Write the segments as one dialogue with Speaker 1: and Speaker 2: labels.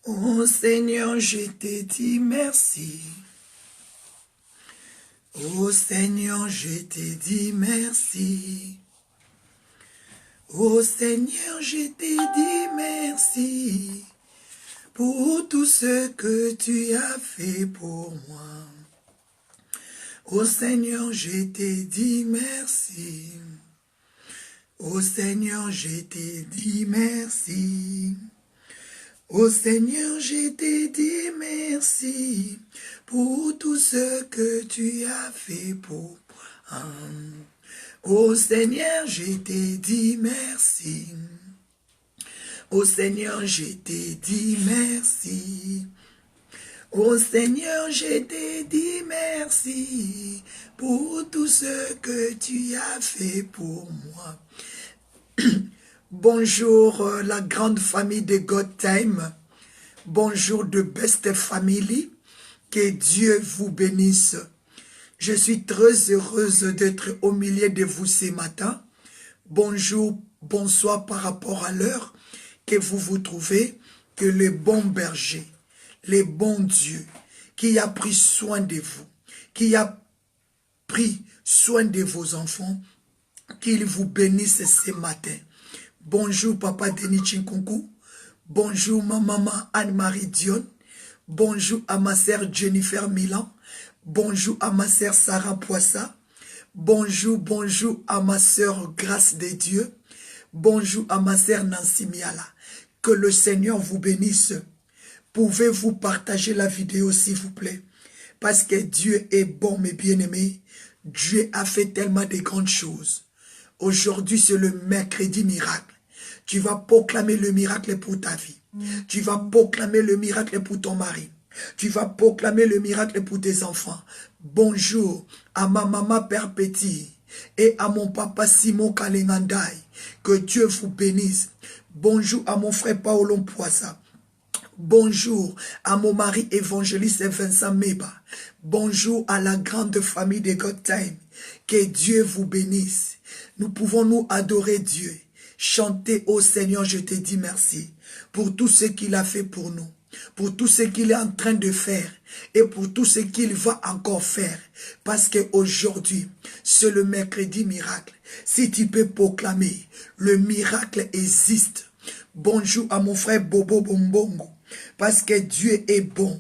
Speaker 1: Oh Seigneur, je te dis merci. Oh Seigneur, je te dis merci. Oh Seigneur, je te dis merci pour tout ce que tu as fait pour moi. Oh Seigneur, je te dis merci. Oh Seigneur, je te dis merci. Oh Seigneur, je te dis merci pour tout ce que tu as fait pour moi. Oh Seigneur, je te dis merci. Oh Seigneur, je te dis merci. Oh Seigneur, je te dis merci pour tout ce que tu as fait pour moi. Bonjour la grande famille de God Time. Bonjour de Best Family. Que Dieu vous bénisse. Je suis très heureuse d'être au milieu de vous ce matin. Bonjour, bonsoir par rapport à l'heure que vous vous trouvez. Que le bon berger, le bon Dieu, qui a pris soin de vous, qui a pris soin de vos enfants, qu'il vous bénisse ce matin. Bonjour Papa Denis Chinkunku. Bonjour ma maman Anne-Marie Dion. Bonjour à ma sœur Jennifer Milan. Bonjour à ma sœur Sarah Poissa. Bonjour à ma sœur Grâce de Dieu. Bonjour à ma sœur Nancy Miala. Que le Seigneur vous bénisse. Pouvez-vous partager la vidéo s'il vous plaît? Parce que Dieu est bon mes bien-aimés. Dieu a fait tellement de grandes choses. Aujourd'hui c'est le mercredi miracle. Tu vas proclamer le miracle pour ta vie. Tu vas proclamer le miracle pour ton mari. Tu vas proclamer le miracle pour tes enfants. Bonjour à ma maman Père Petit et à mon papa Simon Kalengandai. Que Dieu vous bénisse. Bonjour à mon frère Paolo Poissa. Bonjour à mon mari évangéliste Vincent Meba. Bonjour à la grande famille de God Time. Que Dieu vous bénisse. Nous pouvons nous adorer Dieu. Chanter au Seigneur, je te dis merci pour tout ce qu'il a fait pour nous, pour tout ce qu'il est en train de faire et pour tout ce qu'il va encore faire. Parce qu'aujourd'hui, c'est le mercredi miracle. Si tu peux proclamer, le miracle existe. Bonjour à mon frère Bobo Bombongo, parce que Dieu est bon.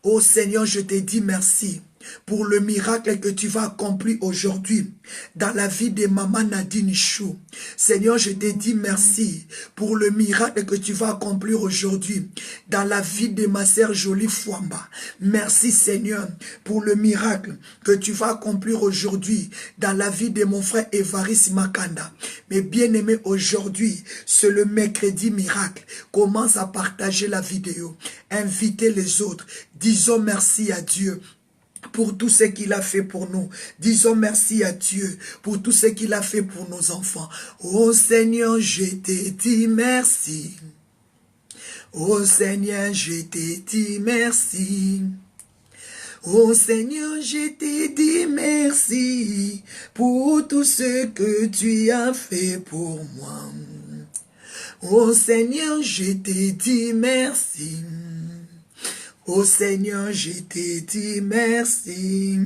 Speaker 1: Oh Seigneur, je te dis merci pour le miracle que tu vas accomplir aujourd'hui dans la vie de maman Nadine Chou. Seigneur, je te dis merci pour le miracle que tu vas accomplir aujourd'hui dans la vie de ma sœur Jolie Fouamba. Merci Seigneur pour le miracle que tu vas accomplir aujourd'hui dans la vie de mon frère Évariste Makanda. Mais bien aimé, aujourd'hui, c'est le mercredi miracle. Commence à partager la vidéo, invitez les autres. Disons merci à Dieu pour tout ce qu'il a fait pour nous. Disons merci à Dieu pour tout ce qu'il a fait pour nos enfants. Oh Seigneur, je te dis merci. Oh Seigneur, je te dis merci. Oh Seigneur, je te dis merci pour tout ce que tu as fait pour moi. Oh Seigneur, je te dis merci. Oh Seigneur, je te dis merci.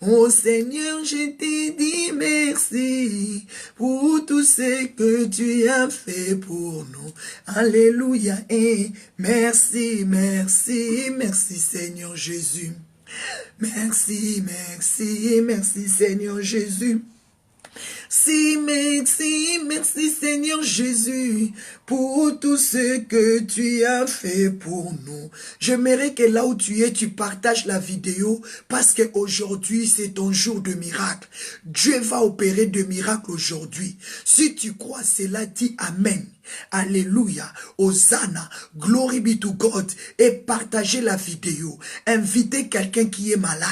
Speaker 1: Oh Seigneur, je te dis merci pour tout ce que tu as fait pour nous. Alléluia et merci, merci, merci Seigneur Jésus. Merci, merci, merci Seigneur Jésus. Merci Seigneur Jésus pour tout ce que tu as fait pour nous. J'aimerais que là où tu es, tu partages la vidéo parce qu'aujourd'hui c'est ton jour de miracle. Dieu va opérer de miracles aujourd'hui. Si tu crois cela, dis Amen. Alléluia, Hosanna, glory be to God et partagez la vidéo. Invitez quelqu'un qui est malade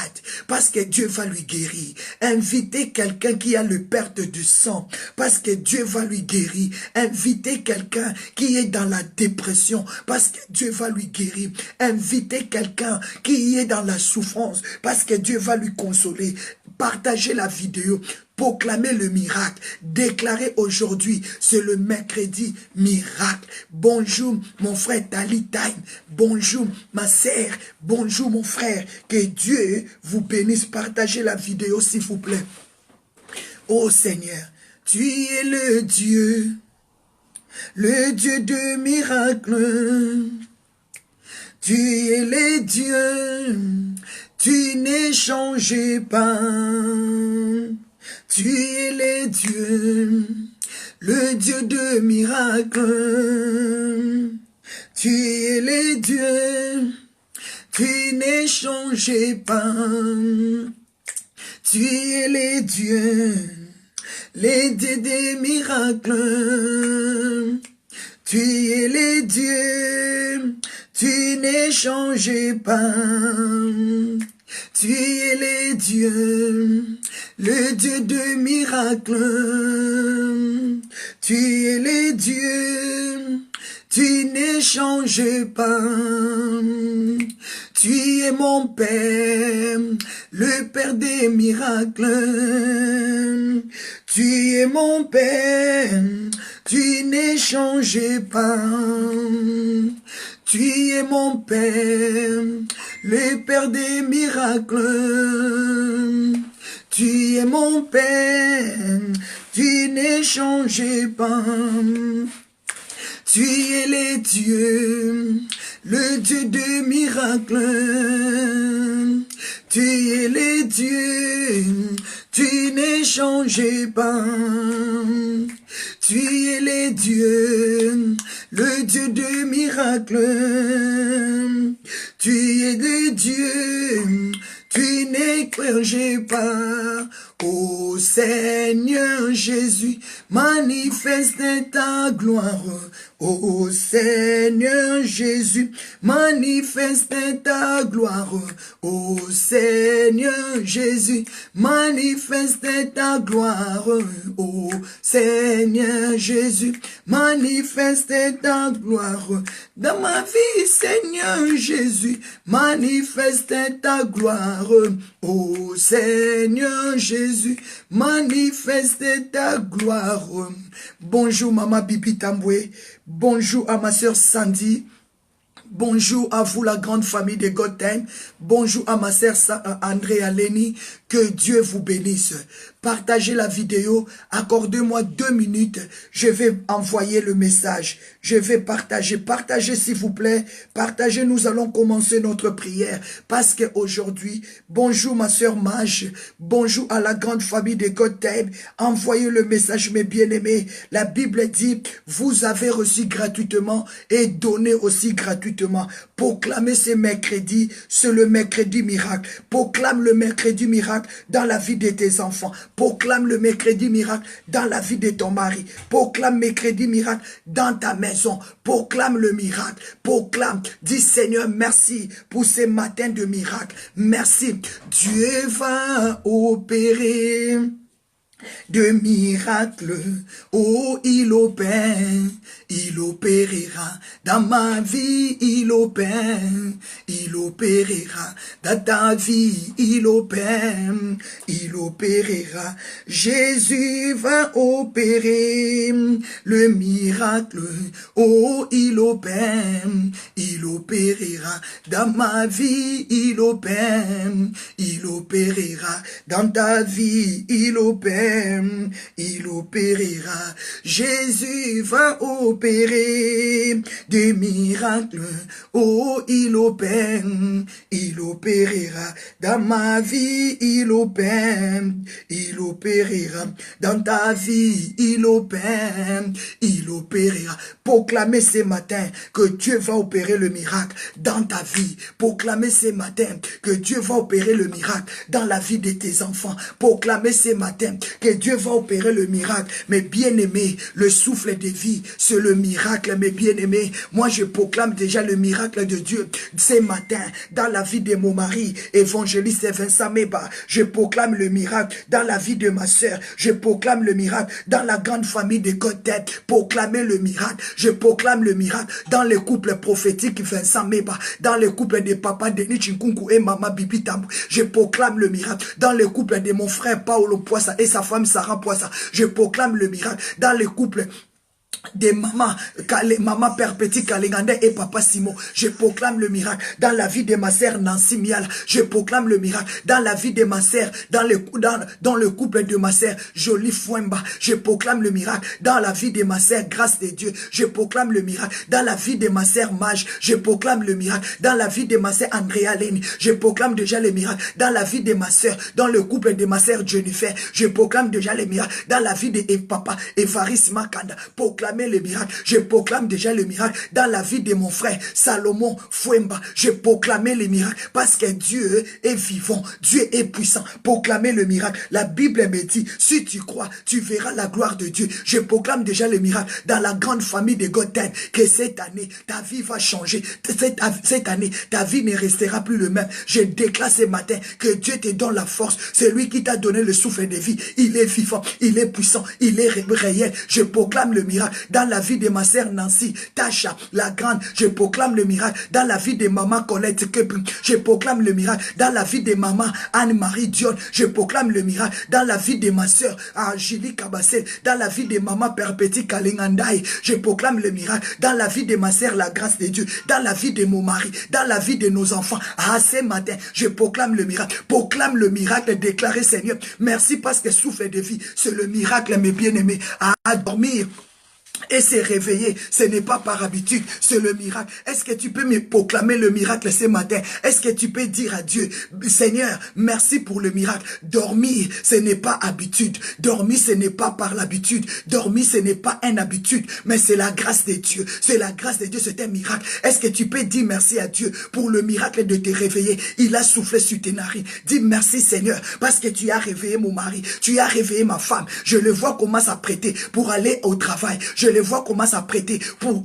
Speaker 1: parce que Dieu va lui guérir. Invitez quelqu'un qui a le perte du sang parce que Dieu va lui guérir. Invitez quelqu'un qui est dans la dépression parce que Dieu va lui guérir. Invitez quelqu'un qui est dans la souffrance parce que Dieu va lui consoler. Partagez la vidéo. proclamer le miracle, déclarer aujourd'hui, c'est le mercredi miracle. Bonjour mon frère Talitime, bonjour ma sœur, bonjour mon frère, que Dieu vous bénisse, partagez la vidéo s'il vous plaît. Oh Seigneur, tu es le Dieu de miracles. Tu es le Dieu, tu n'es changé pas. Tu es le Dieu de miracles. Tu es le Dieu, tu n'es changé pas. Tu es le Dieu des miracles. Tu es le Dieu, tu n'es changé pas. Tu es le Dieu de miracles. Tu es le Dieu, tu n'es changé pas. Tu es mon Père, le Père des miracles. Tu es mon Père, tu n'es changé pas. Tu es mon Père, le Père des miracles. Tu es mon Père, tu n'es changé pas. Tu es le Dieu de miracles. Tu es le Dieu, tu n'es changé pas. Tu es le Dieu de miracles. Tu es le Dieu, tu n'es changé pas. Ô Seigneur Jésus, manifeste ta gloire. Ô Seigneur Jésus, manifeste ta gloire. Ô Seigneur Jésus, manifeste ta gloire. Ô Seigneur Jésus, manifeste ta gloire. Dans ma vie, Seigneur Jésus, manifeste ta gloire. Ô Seigneur Jésus, manifeste ta gloire. Bonjour Maman Bibi Tamboué, bonjour à ma soeur Sandy, bonjour à vous la grande famille de God Time, bonjour à ma soeur Andrea Leni, que Dieu vous bénisse. Partagez la vidéo, accordez-moi 2 minutes, je vais envoyer le message, je vais partager, partagez s'il vous plaît, partagez, nous allons commencer notre prière, parce qu'aujourd'hui, bonjour ma soeur Mage, bonjour à la grande famille de God Time, envoyez le message mes bien-aimés, la Bible dit, vous avez reçu gratuitement et donné aussi gratuitement, proclamez ce mercredi, c'est le mercredi miracle, proclame le mercredi miracle dans la vie de tes enfants, proclame le mercredi miracle dans la vie de ton mari. Proclame mercredi miracle dans ta maison. Proclame le miracle. Proclame. Dis Seigneur, merci pour ces matins de miracle. Merci. Dieu va opérer de miracles, oh il opérera dans ma vie, il opérera dans ta vie, il opérera. Jésus va opérer le miracle, oh il opérera dans ma vie, il opérera dans ta vie, il opérera. Jésus va opérer des miracles. Oh, il opérera dans ma vie, il opérera dans ta vie, il opérera. Proclamez ce matin que Dieu va opérer le miracle dans ta vie. Proclamez ce matin que Dieu va opérer le miracle dans la vie de tes enfants. Proclamez ce matin que Dieu va opérer le miracle. Mes bien-aimés, le souffle de vie, c'est le miracle, mes bien-aimés. Moi, je proclame déjà le miracle de Dieu ce matin dans la vie de mon mari, évangéliste Vincent Meba. Je proclame le miracle dans la vie de ma soeur. Je proclame le miracle dans la grande famille de Côte-Tête. Proclamer le miracle. Je proclame le miracle dans les couples prophétiques Vincent Meba, dans les couples de papa Denis Chinkunku et maman Bibi Tambou. Je proclame le miracle dans les couples de mon frère Paolo Poissa et sa femme Sarah Poissa. Je proclame le miracle dans les couples des mamans, maman Perpétue Kalingande et papa Simon. Je proclame le miracle dans la vie de ma sœur Nancy Mial. Je proclame le miracle dans la vie de ma sœur, dans le couple de ma sœur Jolie Fouemba. Je proclame le miracle dans la vie de ma sœur Grâce de Dieu. Je proclame le miracle dans la vie de ma sœur Mage. Je proclame le miracle dans la vie de ma sœur Andrea Leni. Je proclame déjà le miracle dans la vie de ma sœur, dans le couple de ma sœur Jennifer. Je proclame déjà le miracle dans la vie de papa Evaris Makanda. Proclame le miracle. Je proclame déjà le miracle dans la vie de mon frère Salomon Fouemba. Je proclame le miracle parce que Dieu est vivant, Dieu est puissant. Proclamer le miracle. La Bible me dit, si tu crois, tu verras la gloire de Dieu. Je proclame déjà le miracle dans la grande famille de Gotham, que cette année, ta vie va changer. Cette année, ta vie ne restera plus le même. Je déclare ce matin que Dieu te donne la force. C'est lui qui t'a donné le souffle de vie. Il est vivant, il est puissant, il est réel. Je proclame le miracle dans la vie de ma sœur Nancy, Tasha, la grande. Je proclame le miracle dans la vie de maman Colette Kepin. Je proclame le miracle dans la vie de maman Anne-Marie Dion. Je proclame le miracle dans la vie de ma sœur Angélique Kabassel, dans la vie de maman Perpétue Kalingandai. Je proclame le miracle dans la vie de ma sœur La Grâce de Dieu, dans la vie de mon mari, dans la vie de nos enfants. Ce matin, je proclame le miracle. Proclame le miracle, déclaré Seigneur. Merci parce que souffle de vie, c'est le miracle, mes bien-aimés, à dormir et se réveiller, ce n'est pas par habitude, c'est le miracle. Est-ce que tu peux me proclamer le miracle ce matin? Est-ce que tu peux dire à Dieu, Seigneur, merci pour le miracle. Dormir, ce n'est pas habitude. Dormir, ce n'est pas par l'habitude. Dormir, ce n'est pas une habitude, mais c'est la grâce de Dieu. C'est la grâce de Dieu, c'est un miracle. Est-ce que tu peux dire merci à Dieu pour le miracle de te réveiller? Il a soufflé sur tes narines. Dis merci Seigneur, parce que tu as réveillé mon mari, tu as réveillé ma femme. Je le vois comment s'apprêter pour aller au travail. Je le vois comment s'apprêter pour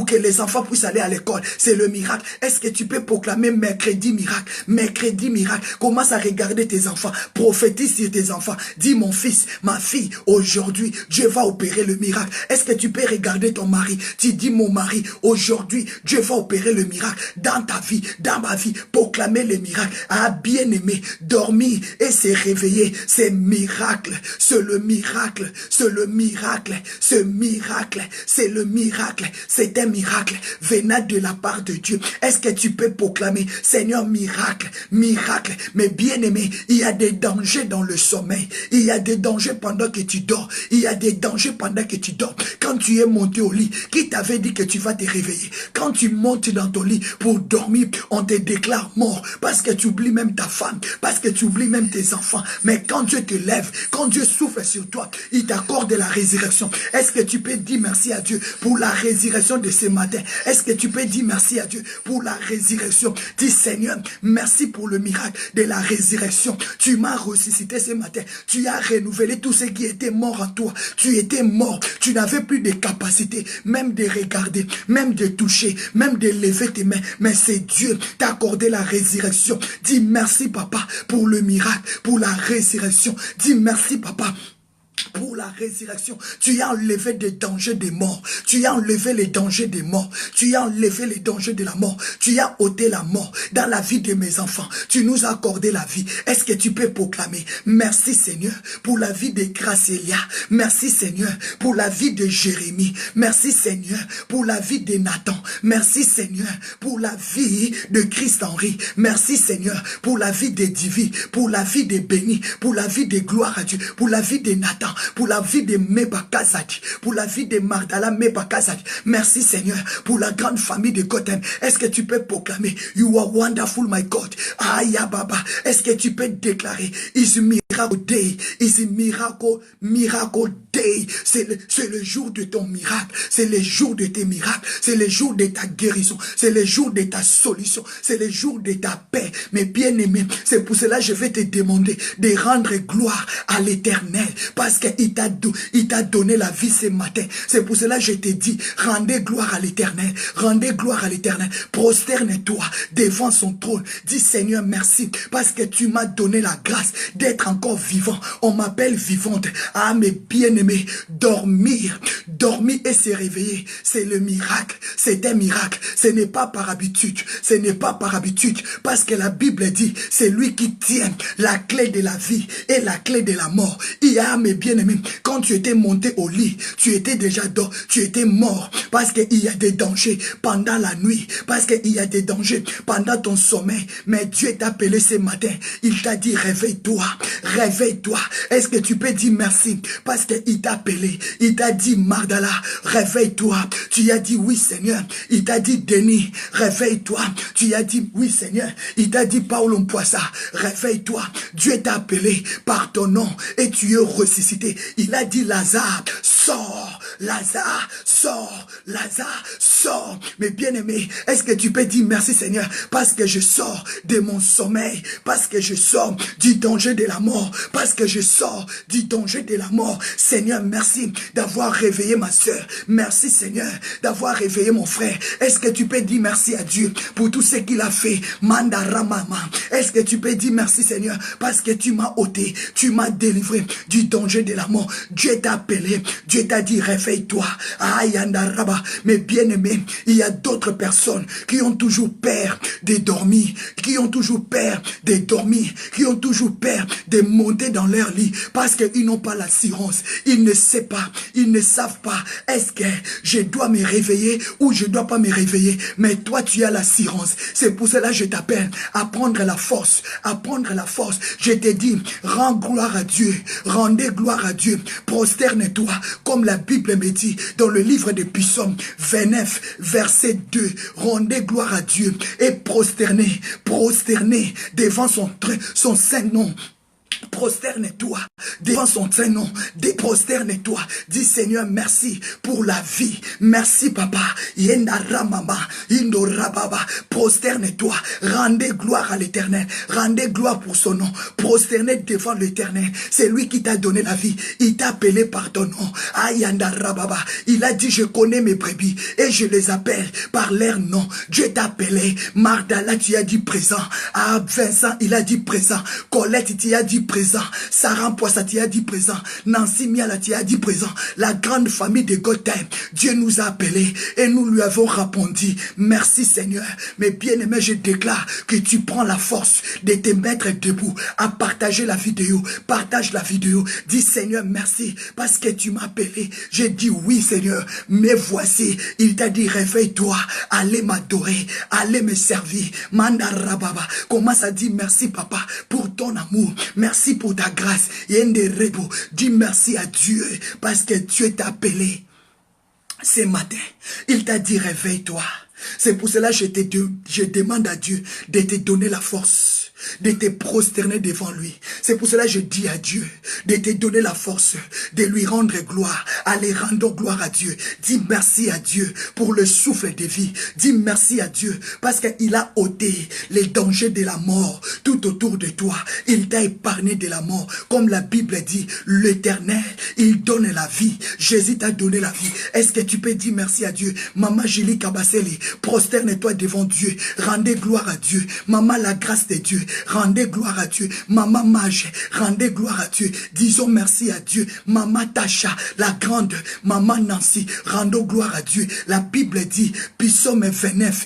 Speaker 1: que les enfants puissent aller à l'école. C'est le miracle. Est-ce que tu peux proclamer mercredi miracle? Mercredi miracle. Commence à regarder tes enfants. Prophétise sur tes enfants. Dis mon fils, ma fille, aujourd'hui, Dieu va opérer le miracle. Est-ce que tu peux regarder ton mari? Tu dis mon mari, aujourd'hui, Dieu va opérer le miracle dans ta vie, dans ma vie. Proclamer le miracle. Ah, bien-aimé, dormir et se réveiller, c'est miracle. C'est le miracle. C'est le miracle. Ce miracle, c'est le miracle. C'est un miracle venant de la part de Dieu. Est-ce que tu peux proclamer, Seigneur, miracle, miracle? Mais bien-aimé, il y a des dangers dans le sommeil. Il y a des dangers pendant que tu dors. Il y a des dangers pendant que tu dors. Quand tu es monté au lit, qui t'avait dit que tu vas te réveiller? Quand tu montes dans ton lit pour dormir, on te déclare mort parce que tu oublies même ta femme, parce que tu oublies même tes enfants. Mais quand Dieu te lève, quand Dieu souffle sur toi, il t'accorde la résurrection. Est-ce que tu peux dire merci à Dieu pour la résurrection de ce matin? Est-ce que tu peux dire merci à Dieu pour la résurrection? Dis Seigneur, merci pour le miracle de la résurrection. Tu m'as ressuscité ce matin. Tu as renouvelé tout ce qui était mort en toi. Tu étais mort. Tu n'avais plus de capacité, même de regarder, même de toucher, même de lever tes mains. Mais c'est Dieu qui t'a accordé la résurrection. Dis merci papa pour le miracle, pour la résurrection. Dis merci papa pour la résurrection. Tu as enlevé des dangers des morts. Tu as enlevé les dangers des morts. Tu as enlevé les dangers de la mort. Tu as ôté la mort dans la vie de mes enfants. Tu nous as accordé la vie. Est-ce que tu peux proclamer merci Seigneur pour la vie de Gracielia. Merci Seigneur pour la vie de Jérémie. Merci Seigneur pour la vie de Nathan. Merci Seigneur pour la vie de Christ Henry. Merci Seigneur pour la vie de Divi, pour la vie de Béni, pour la vie de Gloire à Dieu, pour la vie de Nathan, pour la vie de Mebakazaki, pour la vie de Mardala Mebakazaki. Merci Seigneur pour la grande famille de Gotham. Est-ce que tu peux proclamer You are wonderful my God? Aya Baba. Est-ce que tu peux déclarer Is a miracle day? Is a miracle day? C'est le jour de ton miracle. C'est le jour de tes miracles. C'est le jour de ta guérison. C'est le jour de ta solution. C'est le jour de ta paix. Mais bien aimé, c'est pour cela que je vais te demander de rendre gloire à l'Éternel. Parce qu'il t'a donné la vie ce matin. C'est pour cela que je te dis, rendez gloire à l'Éternel. Rendez gloire à l'Éternel. Prosterne-toi devant son trône. Dis Seigneur merci parce que tu m'as donné la grâce d'être encore vivant. On m'appelle vivante. Ah mes bien-aimés, bien-aimé, dormir et se réveiller, c'est le miracle, c'est un miracle. Ce n'est pas par habitude, ce n'est pas par habitude, parce que la Bible dit, c'est lui qui tient la clé de la vie et la clé de la mort. Hier, mes bien-aimés, quand tu étais monté au lit, tu étais déjà dehors, tu étais mort, parce qu'il y a des dangers pendant la nuit, parce qu'il y a des dangers pendant ton sommeil. Mais Dieu t'a appelé ce matin, il t'a dit réveille-toi, réveille-toi. Est-ce que tu peux dire merci, parce qu'il t'a appelé, il t'a dit Magdala, réveille-toi. Tu as dit oui Seigneur. Il t'a dit Denis, réveille-toi. Tu as dit oui Seigneur. Il t'a dit Paul Mpoissa, réveille-toi. Dieu t'a appelé par ton nom et tu es ressuscité. Il a dit Lazare, sors, Lazare, sors, Lazare, sors. Mais bien-aimé, est-ce que tu peux dire merci Seigneur, parce que je sors de mon sommeil, parce que je sors du danger de la mort, parce que je sors du danger de la mort. Seigneur, merci d'avoir réveillé ma soeur. Merci Seigneur d'avoir réveillé mon frère. Est-ce que tu peux dire merci à Dieu pour tout ce qu'il a fait? Mandara mama. Est-ce que tu peux dire merci Seigneur parce que tu m'as ôté, tu m'as délivré du danger de la mort. Dieu t'a appelé, Dieu t'a dit réveille-toi. Ayandaraba. Mais bien aimé, il y a d'autres personnes qui ont toujours peur de dormir, qui ont toujours peur de dormir, qui ont toujours peur de monter dans leur lit parce qu'ils n'ont pas l'assurance. Ils ne savent pas, ils ne savent pas. Est-ce que je dois me réveiller ou je ne dois pas me réveiller? Mais toi, tu as l'assurance. C'est pour cela que je t'appelle à prendre la force, à prendre la force. Je te dis, rends gloire à Dieu, rendez gloire à Dieu, prosterne-toi, comme la Bible me dit dans le livre de Psaume 29, verset 2, rendez gloire à Dieu et prosternez devant son saint nom. Prosterne-toi devant son saint nom, prosterne-toi, dis Seigneur merci pour la vie, merci papa, prosterne-toi, rendez gloire à l'éternel, rendez gloire pour son nom, prosternez devant l'éternel, c'est lui qui t'a donné la vie, il t'a appelé par ton nom, il a dit je connais mes brebis et je les appelle par leur nom. Dieu t'a appelé, Magdala tu as dit présent, à Vincent il a dit présent, Colette tu as dit présent, Sarah Poissa tu as dit présent, Nancy Miala tu as dit présent, la grande famille de God Time, Dieu nous a appelés et nous lui avons répondu, merci Seigneur. Mais bien aimé, je déclare que tu prends la force de te mettre debout, à partager la vidéo, partage la vidéo, dis Seigneur merci parce que tu m'as appelé. J'ai dit oui Seigneur, mais voici, il t'a dit réveille-toi, allez m'adorer, allez me servir, Mandarababa, commence à dire merci papa pour ton amour, merci pour ta grâce, Yenderebo, dis merci à Dieu parce que Dieu t'a appelé ce matin, il t'a dit réveille-toi. C'est pour cela que je demande à Dieu de te donner la force, de te prosterner devant lui. C'est pour cela que je dis à Dieu de te donner la force, de lui rendre gloire, aller rendre gloire à Dieu. Dis merci à Dieu pour le souffle de vie. Dis merci à Dieu parce qu'il a ôté les dangers de la mort tout autour de toi. Il t'a épargné de la mort. Comme la Bible dit, l'Éternel, il donne la vie. Jésus t'a donné la vie. Est-ce que tu peux dire merci à Dieu? Maman Julie Kabaseli, prosterne-toi devant Dieu. Rendez gloire à Dieu. Maman, la grâce de Dieu. Rendez gloire à Dieu. Maman Mage, rendez gloire à Dieu. Disons merci à Dieu. Maman Tasha, la grande. Maman Nancy, rendons gloire à Dieu. La Bible dit, Psaume 29,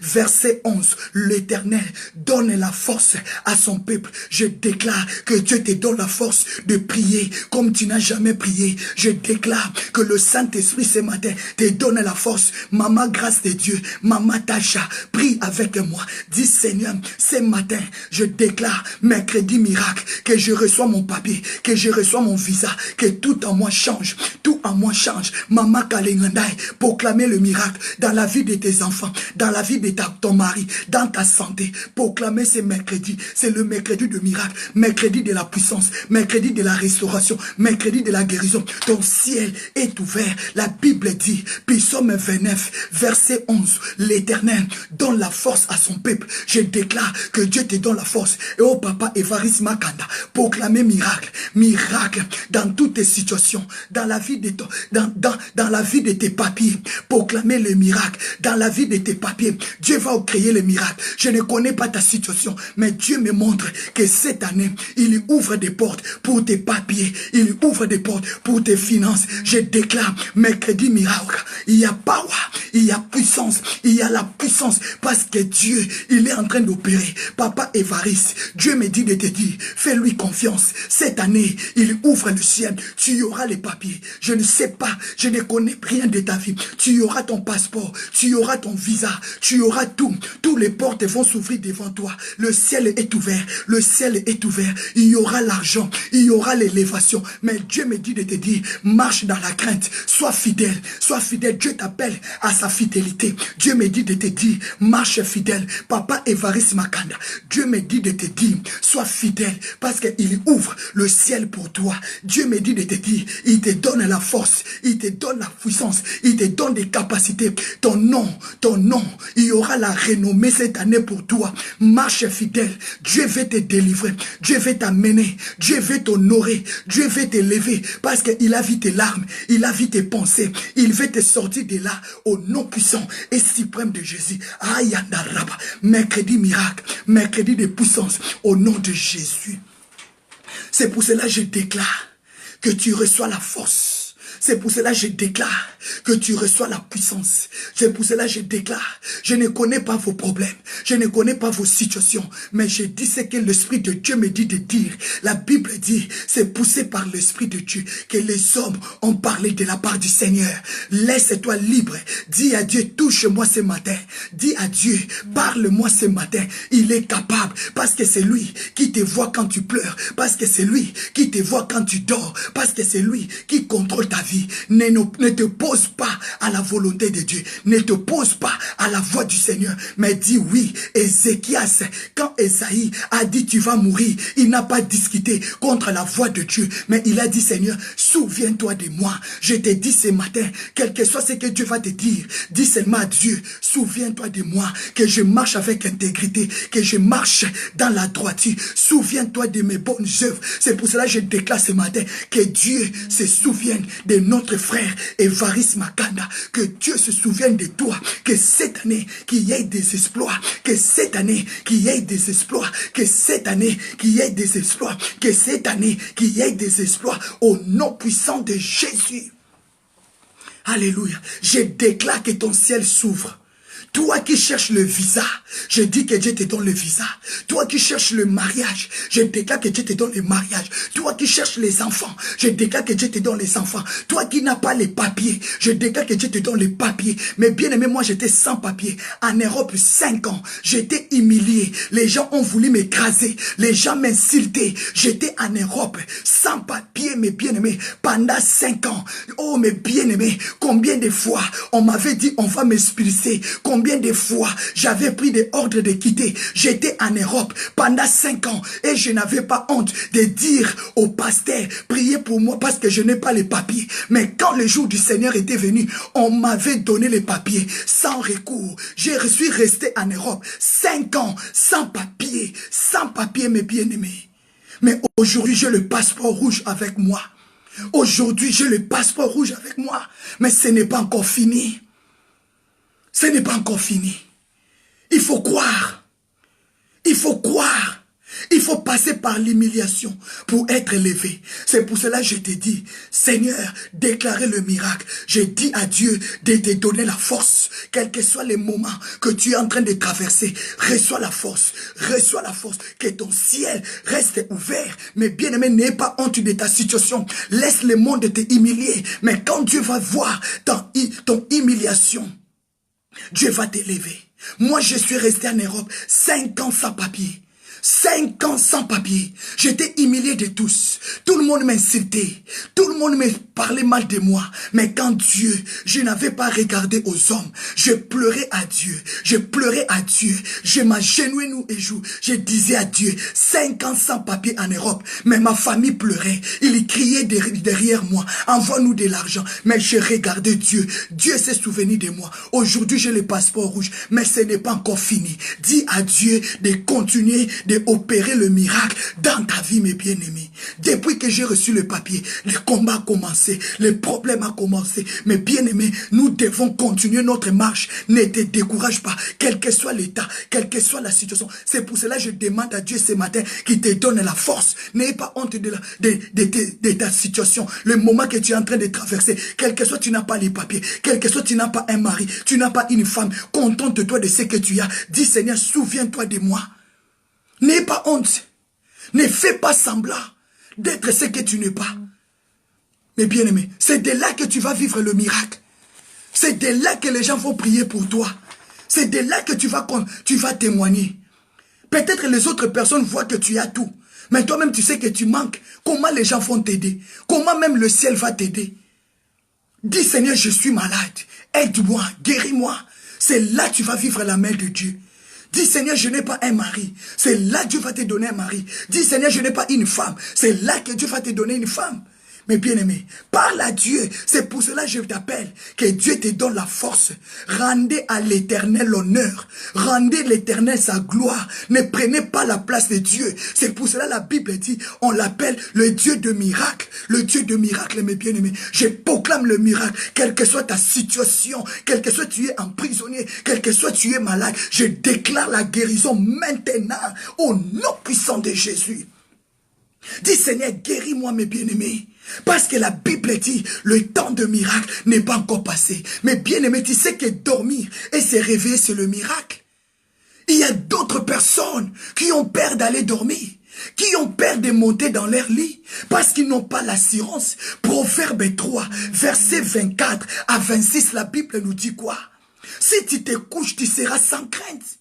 Speaker 1: verset 11. L'Éternel donne la force à son peuple. Je déclare que Dieu te donne la force de prier comme tu n'as jamais prié. Je déclare que le Saint-Esprit ce matin te donne la force. Maman grâce de Dieu, Maman Tasha, prie avec moi. Dis Seigneur, ce matin, je déclare mercredi miracle, que je reçois mon papier, que je reçois mon visa, que tout en moi change, tout en moi change. Maman Kalengandai, proclamer le miracle dans la vie de tes enfants, dans la vie de ton mari, dans ta santé. Proclamer ce mercredi, c'est le mercredi de miracle, mercredi de la puissance, mercredi de la restauration, mercredi de la guérison. Ton ciel est ouvert. La Bible dit, Psaume 29, verset 11, l'Éternel donne la force à son peuple. Je déclare que Dieu te donne la force. Et oh papa Évariste Makanda, proclamer miracle, miracle dans toutes tes situations, dans la vie de dans la vie de tes papiers. Proclamer le miracle dans la vie de tes papiers. Dieu va créer le miracle. Je ne connais pas ta situation, mais Dieu me montre que cette année, il ouvre des portes pour tes papiers, il ouvre des portes pour tes finances. Je déclare mercredi miracle. Il y a power, il y a puissance, il y a la puissance parce que Dieu, il est en train d'opérer. Papa Évariste, Dieu me dit de te dire, fais-lui confiance. Cette année, il ouvre le ciel. Tu auras les papiers. Je ne sais pas, je ne connais rien de ta vie. Tu auras ton passeport, tu auras ton visa, tu auras tout. Tous les portes vont s'ouvrir devant toi. Le ciel est ouvert, le ciel est ouvert. Il y aura l'argent, il y aura l'élévation. Mais Dieu me dit de te dire, marche dans la crainte, sois fidèle, sois fidèle. Dieu t'appelle à sa fidélité. Dieu me dit de te dire, marche fidèle. Papa Évariste Makanda, Dieu me dit de te dire, sois fidèle parce qu'il ouvre le ciel pour toi. Dieu me dit de te dire, il te donne la force, il te donne la puissance, il te donne des capacités. Ton nom, il y aura la renommée cette année pour toi. Marche fidèle. Dieu veut te délivrer. Dieu veut t'amener. Dieu veut t'honorer. Dieu veut t'élever parce qu'il a vu tes larmes, il a vu tes pensées. Il veut te sortir de là au nom puissant et suprême de Jésus. Ayandaraba. Mercredi miracle, mercredi de puissance au nom de Jésus. C'est pour cela que je déclare que tu reçois la force. C'est pour cela que je déclare que tu reçois la puissance. C'est pour cela que je déclare, je ne connais pas vos problèmes, je ne connais pas vos situations, mais je dis ce que l'Esprit de Dieu me dit de dire. La Bible dit, c'est poussé par l'Esprit de Dieu que les hommes ont parlé de la part du Seigneur. Laisse-toi libre. Dis à Dieu, touche-moi ce matin. Dis à Dieu, parle-moi ce matin. Il est capable parce que c'est lui qui te voit quand tu pleures, parce que c'est lui qui te voit quand tu dors, parce que c'est lui qui contrôle ta vie. Ne te pose pas à la volonté de Dieu. Ne te pose pas à la voix du Seigneur. Mais dis oui. Ézéchias, quand Esaïe a dit tu vas mourir, il n'a pas discuté contre la voix de Dieu. Mais il a dit Seigneur, souviens-toi de moi. Je te dis ce matin, quel que soit ce que Dieu va te dire, dis seulement à Dieu, souviens-toi de moi, que je marche avec intégrité, que je marche dans la droiture. Souviens-toi de mes bonnes œuvres. C'est pour cela que je déclare ce matin que Dieu se souvienne de notre frère Évariste Makanda, que Dieu se souvienne de toi, que cette année qu'il y ait des exploits, que cette année qu'il y ait des exploits, que cette année qu'il y ait des exploits, que cette année qu'il y ait des exploits au nom puissant de Jésus. Alléluia. Je déclare que ton ciel s'ouvre. Toi qui cherches le visa, je dis que Dieu te donne le visa. Toi qui cherches le mariage, je déclare que Dieu te donne le mariage. Toi qui cherches les enfants, je déclare que Dieu te donne les enfants. Toi qui n'as pas les papiers, je déclare que Dieu te donne les papiers. Mais bien aimé, moi j'étais sans papier. En Europe, 5 ans, j'étais humilié. Les gens ont voulu m'écraser. Les gens m'insultaient. J'étais en Europe, sans papier, mes bien-aimés, pendant 5 ans. Oh, mes bien-aimés, combien de fois on m'avait dit on va m'expulser. Combien de fois j'avais pris des ordres de quitter. J'étais en Europe pendant 5 ans et je n'avais pas honte de dire au pasteur, priez pour moi parce que je n'ai pas les papiers. Mais quand le jour du Seigneur était venu, on m'avait donné les papiers sans recours. Je suis resté en Europe 5 ans sans papier, mes bien-aimés. Mais aujourd'hui, j'ai le passeport rouge avec moi. Aujourd'hui, j'ai le passeport rouge avec moi. Mais ce n'est pas encore fini. Ce n'est pas encore fini. Il faut croire. Il faut croire. Il faut passer par l'humiliation pour être élevé. C'est pour cela que je te dis, Seigneur, déclarez le miracle. Je dis à Dieu de te donner la force. Quels que soient les moments que tu es en train de traverser, reçois la force. Reçois la force. Que ton ciel reste ouvert. Mais bien aimé, n'aie pas honte de ta situation. Laisse le monde te humilier. Mais quand Dieu va voir ton humiliation, Dieu va t'élever. Moi, je suis resté en Europe 5 ans sans papier. 5 ans sans papier. J'étais humilié de tous. Tout le monde m'insultait. Tout le monde me parlait mal de moi. Mais quand Dieu, je n'avais pas regardé aux hommes. Je pleurais à Dieu. Je pleurais à Dieu. Je m'agenouillais nous et jour. Je disais à Dieu, 5 ans sans papier en Europe. Mais ma famille pleurait. Il criait derrière moi. Envoie-nous de l'argent. Mais je regardais Dieu. Dieu s'est souvenu de moi. Aujourd'hui, j'ai le passeport rouge. Mais ce n'est pas encore fini. Dis à Dieu de continuer d'opérer le miracle dans ta vie, mes bien-aimés. Depuis que j'ai reçu le papier, le combat a commencé, le problème a commencé. Mes bien-aimés, nous devons continuer notre marche. Ne te décourage pas, quel que soit l'état, quelle que soit la situation. C'est pour cela que je demande à Dieu ce matin qu'il te donne la force. N'aie pas honte de ta situation. Le moment que tu es en train de traverser, quel que soit tu n'as pas les papiers, quel que soit tu n'as pas un mari, tu n'as pas une femme, contente-toi de ce que tu as. Dis Seigneur, souviens-toi de moi. N'aie pas honte. Ne fais pas semblant d'être ce que tu n'es pas. Mais bien aimé, c'est de là que tu vas vivre le miracle. C'est de là que les gens vont prier pour toi. C'est de là que tu vas témoigner. Peut-être les autres personnes voient que tu as tout. Mais toi-même, tu sais que tu manques. Comment les gens vont t'aider? Comment même le ciel va t'aider? Dis Seigneur, je suis malade. Aide-moi, guéris-moi. C'est là que tu vas vivre la main de Dieu. Dis Seigneur, je n'ai pas un mari. C'est là que Dieu va te donner un mari. Dis Seigneur, je n'ai pas une femme. C'est là que Dieu va te donner une femme. Mais bien aimé, parle à Dieu. C'est pour cela que je t'appelle. Que Dieu te donne la force. Rendez à l'Éternel l'honneur. Rendez l'Éternel sa gloire. Ne prenez pas la place de Dieu. C'est pour cela que la Bible dit, on l'appelle le Dieu de miracle. Le Dieu de miracle, mes bien-aimés. Je proclame le miracle. Quelle que soit ta situation, quel que soit tu es emprisonné, quel que soit tu es malade, je déclare la guérison maintenant au nom puissant de Jésus. Dis Seigneur, guéris-moi mes bien-aimés. Parce que la Bible dit, le temps de miracle n'est pas encore passé. Mais bien-aimé, tu sais que dormir et se réveiller, c'est le miracle. Il y a d'autres personnes qui ont peur d'aller dormir, qui ont peur de monter dans leur lit, parce qu'ils n'ont pas l'assurance. Proverbe 3, verset 24 à 26, la Bible nous dit quoi? Si tu te couches, tu seras sans crainte.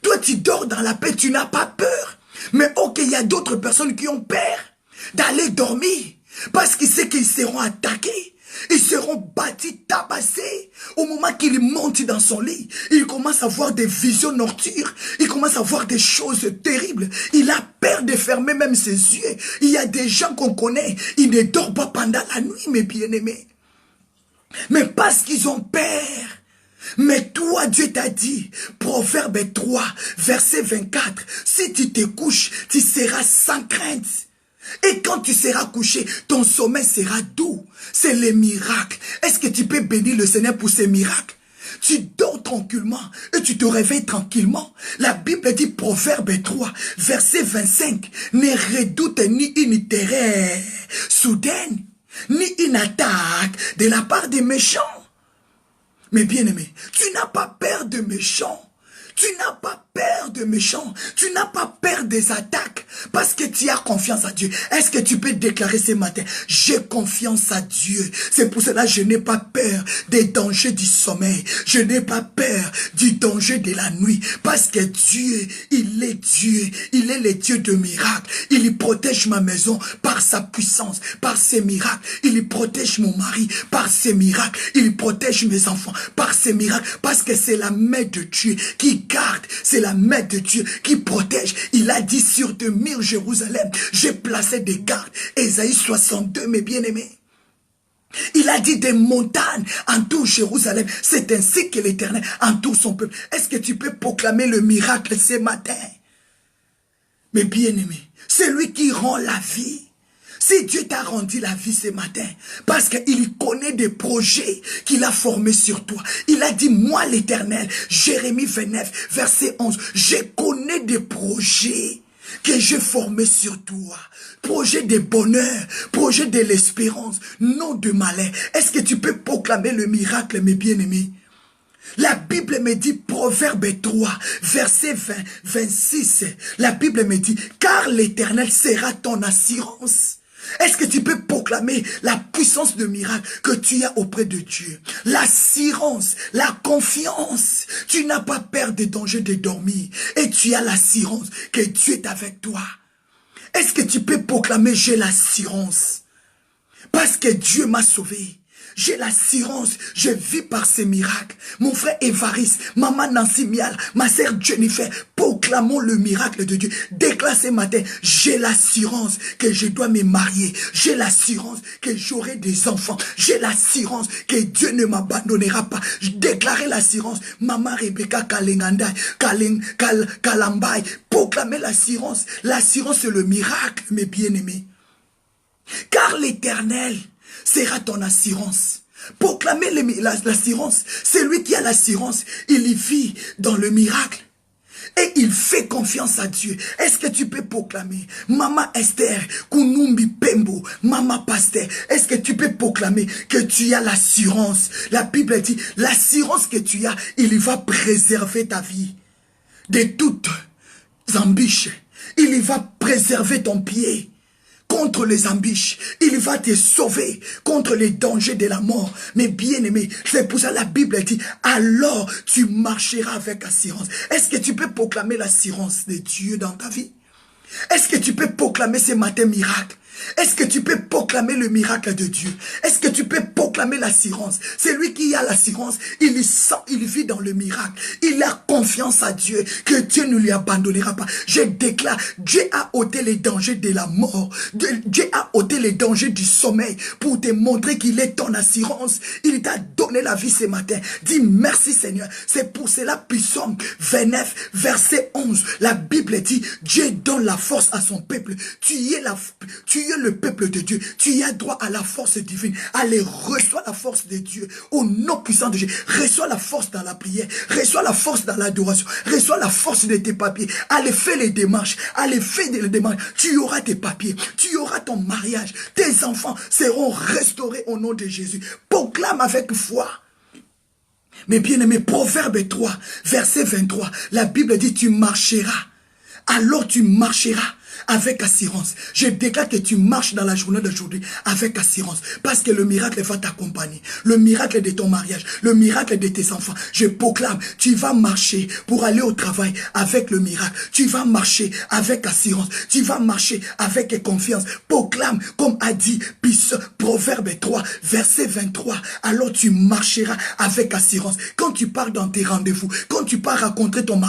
Speaker 1: Toi, tu dors dans la paix, tu n'as pas peur. Mais ok, il y a d'autres personnes qui ont peur d'aller dormir. Parce qu'ils savent qu'ils seront attaqués. Ils seront battus, tabassés. Au moment qu'il monte dans son lit, il commence à voir des visions nocturnes. Il commence à voir des choses terribles. Il a peur de fermer même ses yeux. Il y a des gens qu'on connaît. Ils ne dorment pas pendant la nuit, mes bien-aimés. Mais parce qu'ils ont peur. Mais toi, Dieu t'a dit, Proverbe 3, verset 24, si tu te couches, tu seras sans crainte. Et quand tu seras couché, ton sommeil sera doux. C'est les miracles. Est-ce que tu peux bénir le Seigneur pour ces miracles? Tu dors tranquillement et tu te réveilles tranquillement. La Bible dit, Proverbe 3, verset 25, ne redoute ni une terreur soudaine, ni une attaque de la part des méchants. Mais bien aimé, tu n'as pas peur de méchants. Tu n'as pas peur de méchants. Tu n'as pas peur des attaques. Parce que tu as confiance à Dieu. Est-ce que tu peux déclarer ce matin? J'ai confiance à Dieu. C'est pour cela que je n'ai pas peur des dangers du sommeil. Je n'ai pas peur du danger de la nuit. Parce que Dieu, il est Dieu. Il est le Dieu de miracles. Il protège ma maison par sa puissance, par ses miracles. Il protège mon mari par ses miracles. Il protège mes enfants par ses miracles. Parce que c'est la main de Dieu qui garde, c'est la main de Dieu qui protège. Il a dit sur de murs Jérusalem, j'ai placé des gardes. Ésaïe 62, mes bien-aimés. Il a dit des montagnes entourent Jérusalem. C'est ainsi que l'Éternel entoure son peuple. Est-ce que tu peux proclamer le miracle ce matin? Mes bien-aimés, c'est lui qui rend la vie. Si Dieu t'a rendu la vie ce matin, parce qu'il connaît des projets qu'il a formés sur toi. Il a dit, moi l'Éternel, Jérémie 29, verset 11, je connais des projets que j'ai formés sur toi. Projet de bonheur, projet de l'espérance, non de malheur. Est-ce que tu peux proclamer le miracle, mes bien-aimés? La Bible me dit, Proverbe 3, verset 20, 26, la Bible me dit, car l'Éternel sera ton assurance. Est-ce que tu peux proclamer la puissance de miracle que tu as auprès de Dieu? L'assurance, la confiance. Tu n'as pas peur des dangers de dormir. Et tu as l'assurance que Dieu est avec toi. Est-ce que tu peux proclamer j'ai l'assurance? Parce que Dieu m'a sauvé. J'ai l'assurance, je vis par ces miracles. Mon frère Évariste, maman Nancy Mial, ma sœur Jennifer, proclamons le miracle de Dieu. Déclare ce matin, j'ai l'assurance que je dois me marier. J'ai l'assurance que j'aurai des enfants. J'ai l'assurance que Dieu ne m'abandonnera pas. Je déclarais l'assurance. Maman Rebecca Kalengandai, Kalambay, proclamez l'assurance. L'assurance c'est le miracle, mes bien-aimés. Car l'Éternel sera ton assurance. Proclamez l'assurance. C'est lui qui a l'assurance. Il y vit dans le miracle. Et il fait confiance à Dieu. Est-ce que tu peux proclamer? Maman Esther, Kunumbi Pembo, Maman Pasteur, est-ce que tu peux proclamer que tu as l'assurance? La Bible dit, l'assurance que tu as, il va préserver ta vie de toutes embûches. Il va préserver ton pied contre les embûches. Il va te sauver contre les dangers de la mort. Mais bien aimé, c'est pour ça la Bible dit, alors tu marcheras avec assurance. Est-ce que tu peux proclamer l'assurance de Dieu dans ta vie? Est-ce que tu peux proclamer ce matin miracle? Est-ce que tu peux proclamer le miracle de Dieu? Est-ce que tu peux proclamer l'assurance? C'est lui qui a l'assurance. Il sent, il vit dans le miracle. Il a confiance à Dieu, que Dieu ne lui abandonnera pas. Je déclare, Dieu a ôté les dangers de la mort. Dieu a ôté les dangers du sommeil pour te montrer qu'il est ton assurance. Il t'a donné la vie ce matin. Dis merci Seigneur. C'est pour cela, Psaume 29, verset 11. La Bible dit, Dieu donne la force à son peuple. Tu es le peuple de Dieu. Tu as droit à la force divine. Allez, reçois la force de Dieu. Au nom puissant de Dieu. Reçois la force dans la prière. Reçois la force dans l'adoration. Reçois la force de tes papiers. Allez, fais les démarches. Allez, fais les démarches. Tu auras tes papiers. Tu auras ton mariage. Tes enfants seront restaurés au nom de Jésus. Proclame avec foi. Mais bien aimé, Proverbe 3, verset 23. La Bible dit, tu marcheras. Alors tu marcheras avec assurance. Je déclare que tu marches dans la journée d'aujourd'hui avec assurance. Parce que le miracle va t'accompagner. Le miracle de ton mariage. Le miracle de tes enfants. Je proclame, tu vas marcher pour aller au travail avec le miracle. Tu vas marcher avec assurance. Tu vas marcher avec confiance. Proclame, comme a dit Proverbe 3, verset 23. Alors tu marcheras avec assurance. Quand tu pars dans tes rendez-vous, quand tu pars rencontrer ton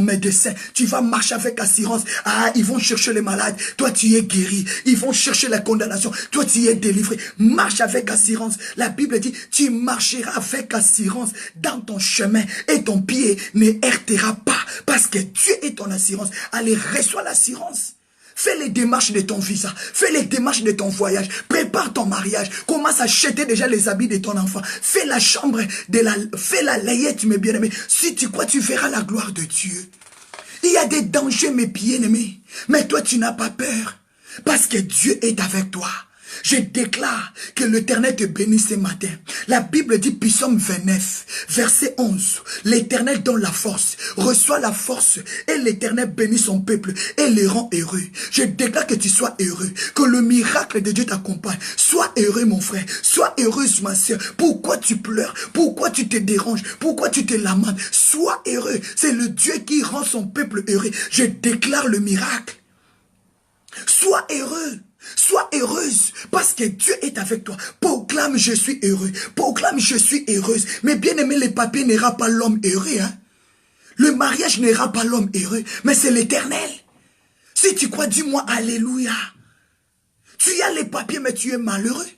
Speaker 1: médecin, tu vas marcher avec assurance. Ah, ils vont chercher les malades. Toi, tu es guéri. Ils vont chercher la condamnation. Toi, tu es délivré. Marche avec assurance. La Bible dit, tu marcheras avec assurance dans ton chemin et ton pied ne heurtera pas parce que Dieu est ton assurance. Allez, reçois l'assurance. Fais les démarches de ton visa. Fais les démarches de ton voyage. Prépare ton mariage. Commence à acheter déjà les habits de ton enfant. Fais la chambre, fais la layette, mes bien-aimés. Si tu crois, tu verras la gloire de Dieu. Il y a des dangers, mes bien-aimés. Mais toi, tu n'as pas peur. Parce que Dieu est avec toi. Je déclare que l'Éternel te bénisse ce matin. La Bible dit, Psaume 29, verset 11. L'Éternel donne la force, reçoit la force, et l'Éternel bénit son peuple et les rend heureux. Je déclare que tu sois heureux, que le miracle de Dieu t'accompagne. Sois heureux, mon frère, sois heureuse, ma soeur. Pourquoi tu pleures? Pourquoi tu te déranges? Pourquoi tu te lamentes? Sois heureux. C'est le Dieu qui rend son peuple heureux. Je déclare le miracle. Sois heureux. Sois heureuse parce que Dieu est avec toi. Proclame, je suis heureux. Proclame, je suis heureuse. Mais bien aimé, les papiers n'ira pas l'homme heureux. Hein? Le mariage n'ira pas l'homme heureux. Mais c'est l'Éternel. Si tu crois, dis-moi alléluia. Tu as les papiers, mais tu es malheureux.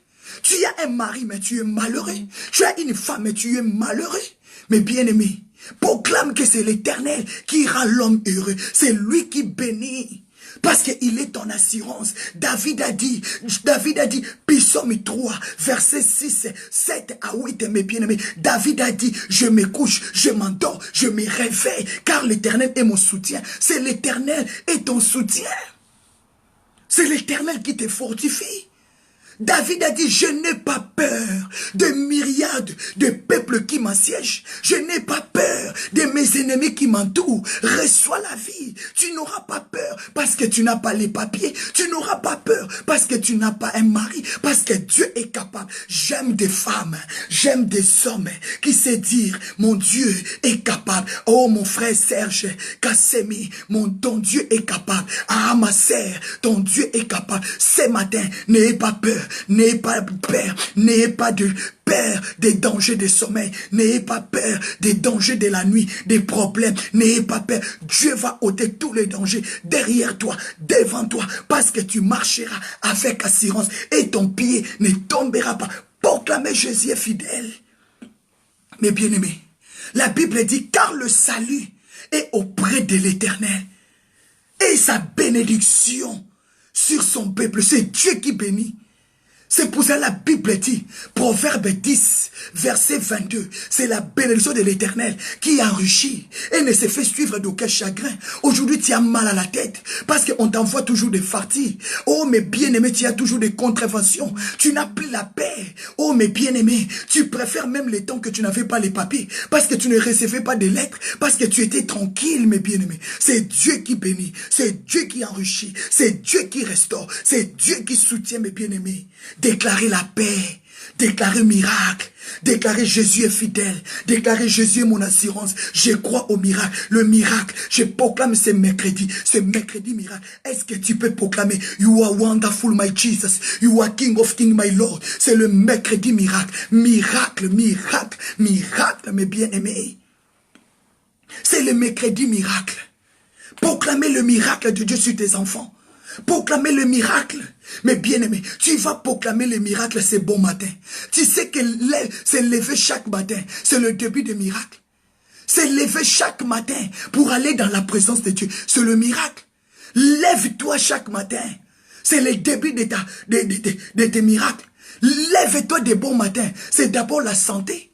Speaker 1: Tu as un mari, mais tu es malheureux. Tu as une femme, mais tu es malheureux. Mais bien aimé, proclame que c'est l'Éternel qui rend l'homme heureux. C'est lui qui bénit. Parce qu'il est ton assurance. David a dit, Psaume 3, verset 6, 7 à 8, mes bien-aimés. David a dit, je me couche, je m'endors, je me réveille, car l'Éternel est mon soutien. C'est l'Éternel est ton soutien. C'est l'Éternel qui te fortifie. David a dit, je n'ai pas peur de myriades de peuples qui m'assiègent. Je n'ai pas peur de mes ennemis qui m'entourent. Reçois la vie. Tu n'auras pas peur parce que tu n'as pas les papiers. Tu n'auras pas peur parce que tu n'as pas un mari. Parce que Dieu est capable. J'aime des femmes, j'aime des hommes qui se disent, mon Dieu est capable. Oh mon frère Serge Kassemi, ton Dieu est capable. Ah ma sœur, ton Dieu est capable. Ce matin, n'ayez pas peur, n'ayez pas peur, n'ayez pas de peur des dangers du sommeil, n'ayez pas peur des dangers de la nuit, des problèmes, n'ayez pas peur. Dieu va ôter tous les dangers derrière toi, devant toi, parce que tu marcheras avec assurance et ton pied ne tombera pas. Proclamez Jésus est fidèle. Mes bien-aimés, la Bible dit, car le salut est auprès de l'Éternel et sa bénédiction sur son peuple. C'est Dieu qui bénit. C'est pour ça que la Bible dit, Proverbe 10, verset 22, c'est la bénédiction de l'Éternel qui enrichit et ne se fait suivre d'aucun chagrin. Aujourd'hui, tu as mal à la tête parce qu'on t'envoie toujours des fartis. Oh, mes bien-aimés, tu as toujours des contraventions. Tu n'as plus la paix. Oh, mes bien-aimés, tu préfères même les temps que tu n'avais pas les papiers parce que tu ne recevais pas de lettres, parce que tu étais tranquille, mes bien-aimés. C'est Dieu qui bénit, c'est Dieu qui enrichit, c'est Dieu qui restaure, c'est Dieu qui soutient, mes bien-aimés. Déclarer la paix, déclarer miracle, déclarer Jésus est fidèle, déclarer Jésus est mon assurance. Je crois au miracle, le miracle. Je proclame ce mercredi miracle. Est-ce que tu peux proclamer You are wonderful my Jesus, you are King of Kings my Lord. C'est le mercredi miracle, miracle, miracle, miracle, mes bien-aimés. C'est le mercredi miracle. Proclamer le miracle de Dieu sur tes enfants. Proclamer le miracle. Mais bien aimé, tu vas proclamer le miracle ce bon matin. Tu sais que se lever chaque matin, c'est le début du miracle. Se lever chaque matin pour aller dans la présence de Dieu, c'est le miracle. Lève-toi chaque matin. C'est le début de tes miracles. Lève-toi de bon matin. C'est d'abord la santé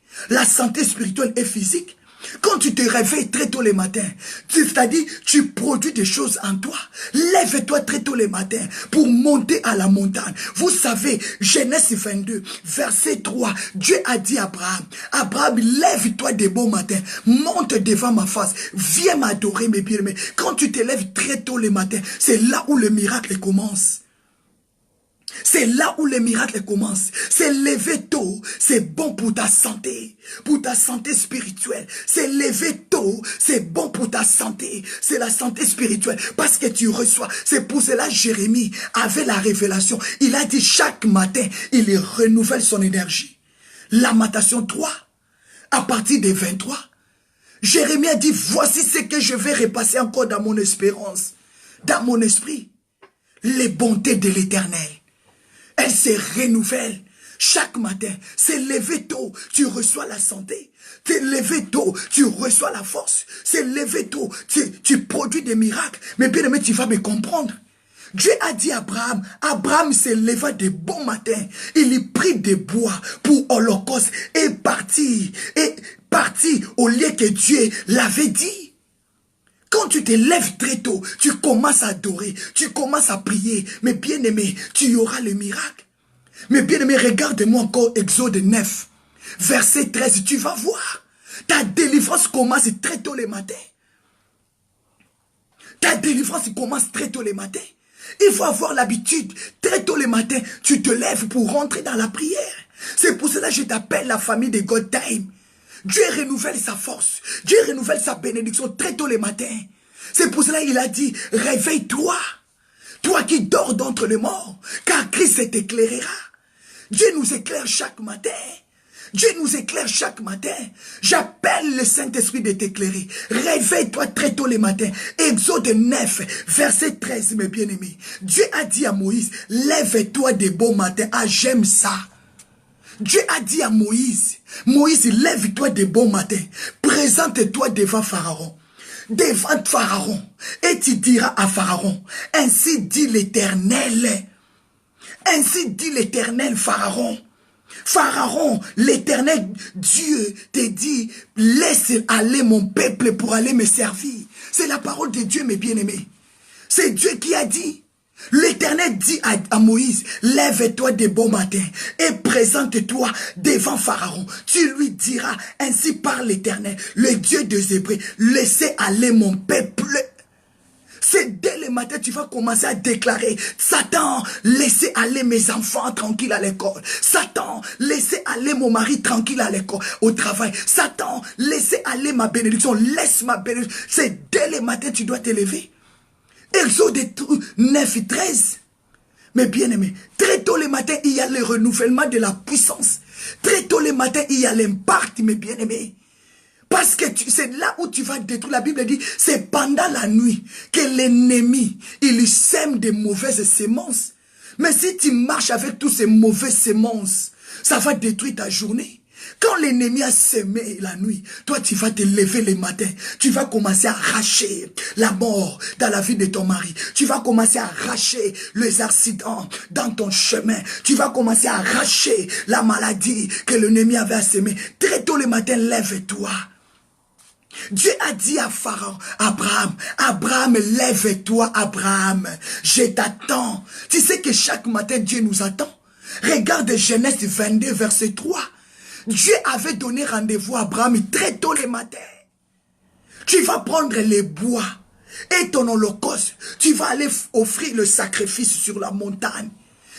Speaker 1: spirituelle et physique. Quand tu te réveilles très tôt le matin, c'est-à-dire tu produis des choses en toi. Lève-toi très tôt le matin pour monter à la montagne. Vous savez, Genèse 22, verset 3, Dieu a dit à Abraham, Abraham, lève-toi de bon matin, monte devant ma face, viens m'adorer mes bien-aimés. Quand tu te lèves très tôt le matin, c'est là où le miracle commence. C'est là où les miracles commencent. C'est lever tôt, c'est bon pour ta santé spirituelle. C'est lever tôt, c'est bon pour ta santé. C'est la santé spirituelle parce que tu reçois. C'est pour cela Jérémie avait la révélation. Il a dit chaque matin, il renouvelle son énergie. Lamentation 3, à partir des 23. Jérémie a dit, voici ce que je vais repasser encore dans mon espérance, dans mon esprit. Les bontés de l'Éternel. Elle se renouvelle chaque matin. C'est lever tôt, tu reçois la santé. C'est lever tôt, tu reçois la force. C'est lever tôt, tu produis des miracles. Mais bien aimé, tu vas me comprendre. Dieu a dit à Abraham, Abraham se leva de bon matin. Il y prit des bois pour holocauste et partit au lieu que Dieu l'avait dit. Quand tu te lèves très tôt, tu commences à adorer, tu commences à prier. Mais bien aimé, tu auras le miracle. Mais bien aimé, regarde-moi encore Exode 9, verset 13, tu vas voir. Ta délivrance commence très tôt le matin. Ta délivrance commence très tôt le matin. Il faut avoir l'habitude, très tôt le matin, tu te lèves pour rentrer dans la prière. C'est pour cela que je t'appelle la famille de God Time. Dieu renouvelle sa force. Dieu renouvelle sa bénédiction très tôt le matin. C'est pour cela qu'il a dit, réveille-toi, toi qui dors d'entre les morts, car Christ t'éclairera. Dieu nous éclaire chaque matin. Dieu nous éclaire chaque matin. J'appelle le Saint-Esprit de t'éclairer. Réveille-toi très tôt le matin. Exode 9, verset 13, mes bien-aimés. Dieu a dit à Moïse, lève-toi de bon matin. Ah, j'aime ça. Dieu a dit à Moïse, Moïse, lève-toi de bon matin, présente-toi devant Pharaon, et tu diras à Pharaon, ainsi dit l'Éternel, Pharaon. Pharaon, l'Éternel Dieu te dit, laisse aller mon peuple pour aller me servir. C'est la parole de Dieu, mes bien-aimés. C'est Dieu qui a dit. L'Éternel dit à Moïse, lève-toi de bon matin et présente-toi devant Pharaon. Tu lui diras, ainsi parle l'Éternel, le Dieu des Hébreux, laissez aller mon peuple. C'est dès le matin, tu vas commencer à déclarer, Satan, laissez aller mes enfants tranquilles à l'école. Satan, laissez aller mon mari tranquille à l'école, au travail. Satan, laissez aller ma bénédiction, laisse ma bénédiction. C'est dès le matin, tu dois t'élever. Exode 9 et 13. Mais bien aimé, très tôt le matin, il y a le renouvellement de la puissance. Très tôt le matin, il y a l'impact, mes bien aimés. Parce que c'est là où tu vas détruire. La Bible dit, c'est pendant la nuit que l'ennemi, il sème des mauvaises semences. Mais si tu marches avec tous ces mauvaises semences, ça va détruire ta journée. Quand l'ennemi a semé la nuit, toi tu vas te lever le matin. Tu vas commencer à arracher la mort dans la vie de ton mari. Tu vas commencer à arracher les accidents dans ton chemin. Tu vas commencer à arracher la maladie que l'ennemi avait semée. Très tôt le matin, lève-toi. Dieu a dit à Pharaon, Abraham, lève-toi, Abraham, je t'attends. Tu sais que chaque matin, Dieu nous attend. Regarde Genèse 22, verset 3. Dieu avait donné rendez-vous à Abraham très tôt le matin. Tu vas prendre les bois et ton holocauste. Tu vas aller offrir le sacrifice sur la montagne.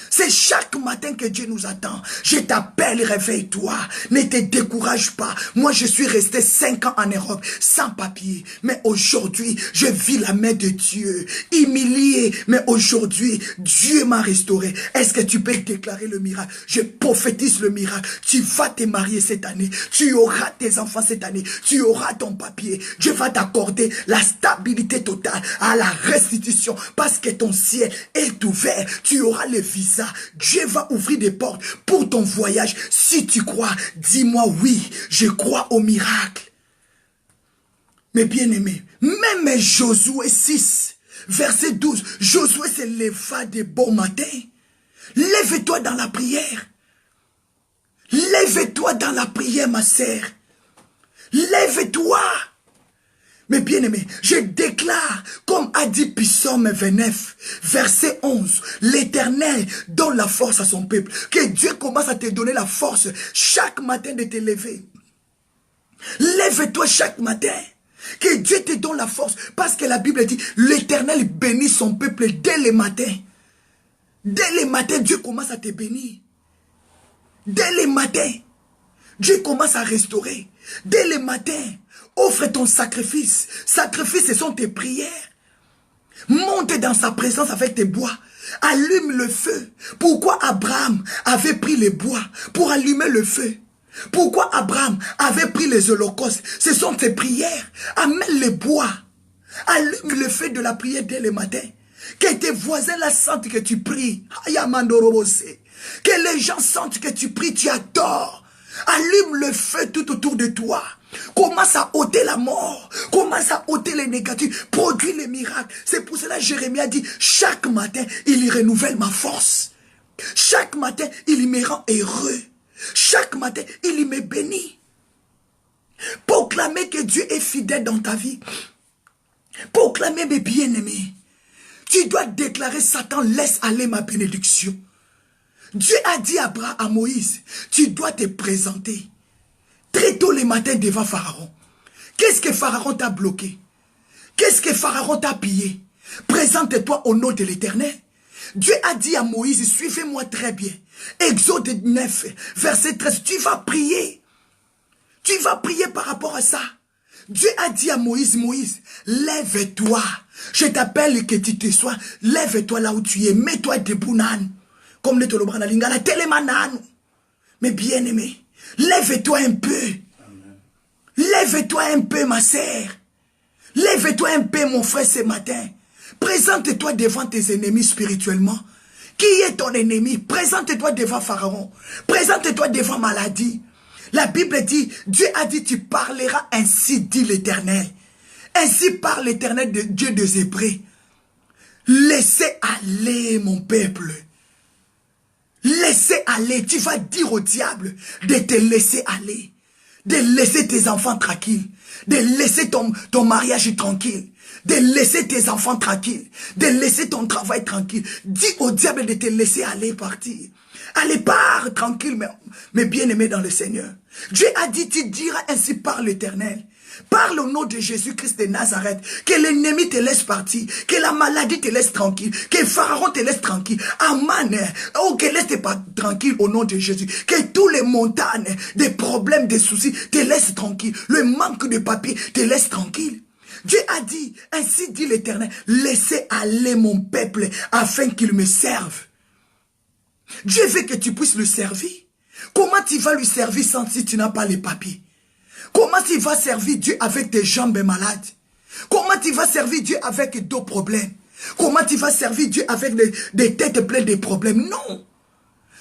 Speaker 1: C'est chaque matin que Dieu nous attend. Je t'appelle, réveille-toi. Ne te décourage pas. Moi, je suis resté 5 ans en Europe sans papier. Mais aujourd'hui, je vis la main de Dieu. Humilié. Mais aujourd'hui, Dieu m'a restauré. Est-ce que tu peux déclarer le miracle? Je prophétise le miracle. Tu vas te marier cette année. Tu auras tes enfants cette année. Tu auras ton papier. Dieu va t'accorder la stabilité totale à la restitution. Parce que ton ciel est ouvert. Tu auras le visa. Dieu va ouvrir des portes pour ton voyage. Si tu crois, dis-moi oui, je crois au miracle. Mais bien aimé, même Josué 6, verset 12, Josué se leva de bon matin. Lève-toi dans la prière. Lève-toi dans la prière, ma sœur. Lève-toi. Mais bien aimé, je déclare, comme a dit Psaume 29, verset 11, l'Éternel donne la force à son peuple. Que Dieu commence à te donner la force chaque matin de te lever. Lève-toi chaque matin. Que Dieu te donne la force. Parce que la Bible dit, l'Éternel bénit son peuple dès le matin. Dès le matin, Dieu commence à te bénir. Dès le matin, Dieu commence à restaurer. Dès le matin, offre ton sacrifice. Sacrifice, ce sont tes prières. Monte dans sa présence avec tes bois. Allume le feu. Pourquoi Abraham avait pris les bois pour allumer le feu? Pourquoi Abraham avait pris les holocaustes? Ce sont tes prières. Amène les bois. Allume le feu de la prière dès le matin. Que tes voisins la sentent que tu pries. Que les gens sentent que tu pries, tu adores. Allume le feu tout autour de toi. Commence à ôter la mort. Commence à ôter les négatifs. Produis les miracles. C'est pour cela que Jérémie a dit, chaque matin, il renouvelle ma force. Chaque matin, il me rend heureux. Chaque matin, il me bénit. Proclamer que Dieu est fidèle dans ta vie. Proclamer mes bien-aimés. Tu dois déclarer, Satan, laisse aller ma bénédiction. Dieu a dit à Moïse, tu dois te présenter très tôt le matin devant Pharaon. Qu'est-ce que Pharaon t'a bloqué? Qu'est-ce que Pharaon t'a pillé? Présente-toi au nom de l'Éternel. Dieu a dit à Moïse, suivez-moi très bien. Exode 9, verset 13, tu vas prier. Tu vas prier par rapport à ça. Dieu a dit à Moïse, Moïse, lève-toi. Je t'appelle que tu te sois. Lève-toi là où tu es. Mets-toi debout, nan. Comme le tolobra na lingala, télémanano. Mais bien aimé, lève-toi un peu. Lève-toi un peu, ma sœur. Lève-toi un peu, mon frère, ce matin. Présente-toi devant tes ennemis spirituellement. Qui est ton ennemi? Présente-toi devant Pharaon. Présente-toi devant maladie. La Bible dit, Dieu a dit, tu parleras ainsi, dit l'Éternel. Ainsi parle l'Éternel, de Dieu des Hébreux. Laissez aller mon peuple. Laissez aller. Tu vas dire au diable de te laisser aller. de laisser tes enfants tranquilles, de laisser ton mariage tranquille, de laisser tes enfants tranquilles, de laisser ton travail tranquille. Dis au diable de te laisser aller partir. Allez, pars tranquille, mais bien-aimé dans le Seigneur. Dieu a dit, tu diras ainsi par l'Éternel. Parle au nom de Jésus-Christ de Nazareth, que l'ennemi te laisse partir, que la maladie te laisse tranquille, que Pharaon te laisse tranquille, Aman, oh, que laisse pas tranquille au nom de Jésus, que tous les montagnes, des problèmes, des soucis, te laissent tranquille, le manque de papier te laisse tranquille. Dieu a dit, ainsi dit l'Éternel, laissez aller mon peuple afin qu'il me serve. Dieu veut que tu puisses le servir. Comment tu vas lui servir si tu n'as pas les papiers? Comment tu vas servir Dieu avec tes jambes malades? Comment tu vas servir Dieu avec d'autres problèmes? Comment tu vas servir Dieu avec des têtes pleines de problèmes? Non.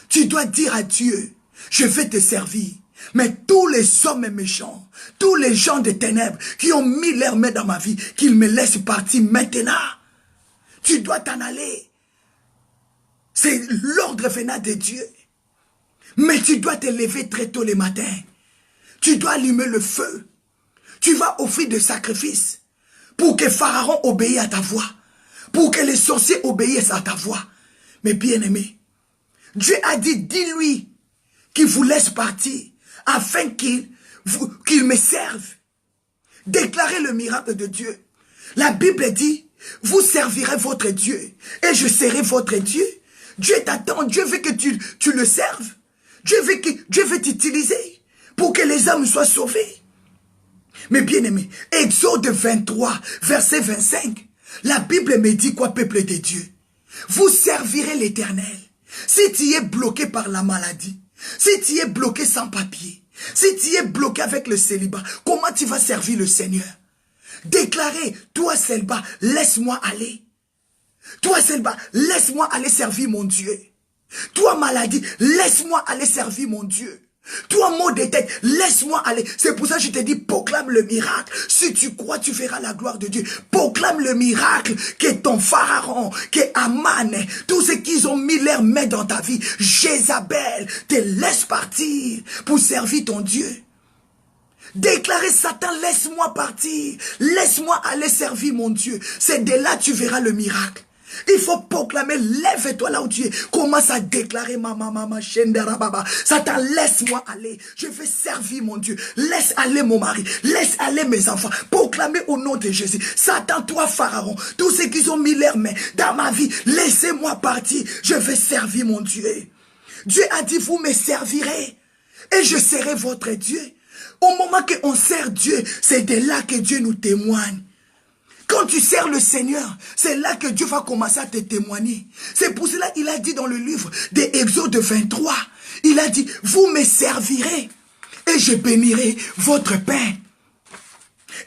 Speaker 1: Tu dois dire à Dieu, je vais te servir. Mais tous les hommes méchants, tous les gens de ténèbres qui ont mis leurs mains dans ma vie, qu'ils me laissent partir maintenant. Tu dois t'en aller. C'est l'ordre venant de Dieu. Mais tu dois te lever très tôt le matin. Tu dois allumer le feu. Tu vas offrir des sacrifices pour que Pharaon obéisse à ta voix. Pour que les sorciers obéissent à ta voix. Mais bien aimé, Dieu a dit, dis-lui qu'il vous laisse partir afin qu'il me serve. Déclarez le miracle de Dieu. La Bible dit, vous servirez votre Dieu et je serai votre Dieu. Dieu t'attend, Dieu veut que tu le serves. Dieu veut t'utiliser pour que les âmes soient sauvées. Mais bien aimé, Exode 23, verset 25, la Bible me dit quoi, peuple de Dieu? Vous servirez l'Éternel. Si tu es bloqué par la maladie, si tu es bloqué sans papier, si tu es bloqué avec le célibat, comment tu vas servir le Seigneur? Déclarez, toi célibat, laisse-moi aller. Toi célibat, laisse-moi aller servir mon Dieu. Toi maladie, laisse-moi aller servir mon Dieu. Toi mot de tête, laisse-moi aller. C'est pour ça que je te dis, proclame le miracle. Si tu crois, tu verras la gloire de Dieu. Proclame le miracle que ton Pharaon, que Aman, tous ceux qui ont mis leurs mains dans ta vie, Jézabel, te laisse partir pour servir ton Dieu. Déclarez, Satan, laisse-moi partir. Laisse-moi aller servir mon Dieu. C'est de là que tu verras le miracle. Il faut proclamer, lève-toi là où tu es. Commence à déclarer, maman, Shenderababa. Satan, laisse-moi aller. Je vais servir mon Dieu. Laisse aller mon mari. Laisse aller mes enfants. Proclamez au nom de Jésus. Satan, toi, Pharaon, tous ceux qui ont mis leurs mains dans ma vie, laissez-moi partir. Je vais servir mon Dieu. Dieu a dit, vous me servirez et je serai votre Dieu. Au moment qu'on sert Dieu, c'est de là que Dieu nous témoigne. Quand tu sers le Seigneur, c'est là que Dieu va commencer à te témoigner. C'est pour cela qu'il a dit dans le livre d'Exode 23, il a dit, vous me servirez et je bénirai votre pain.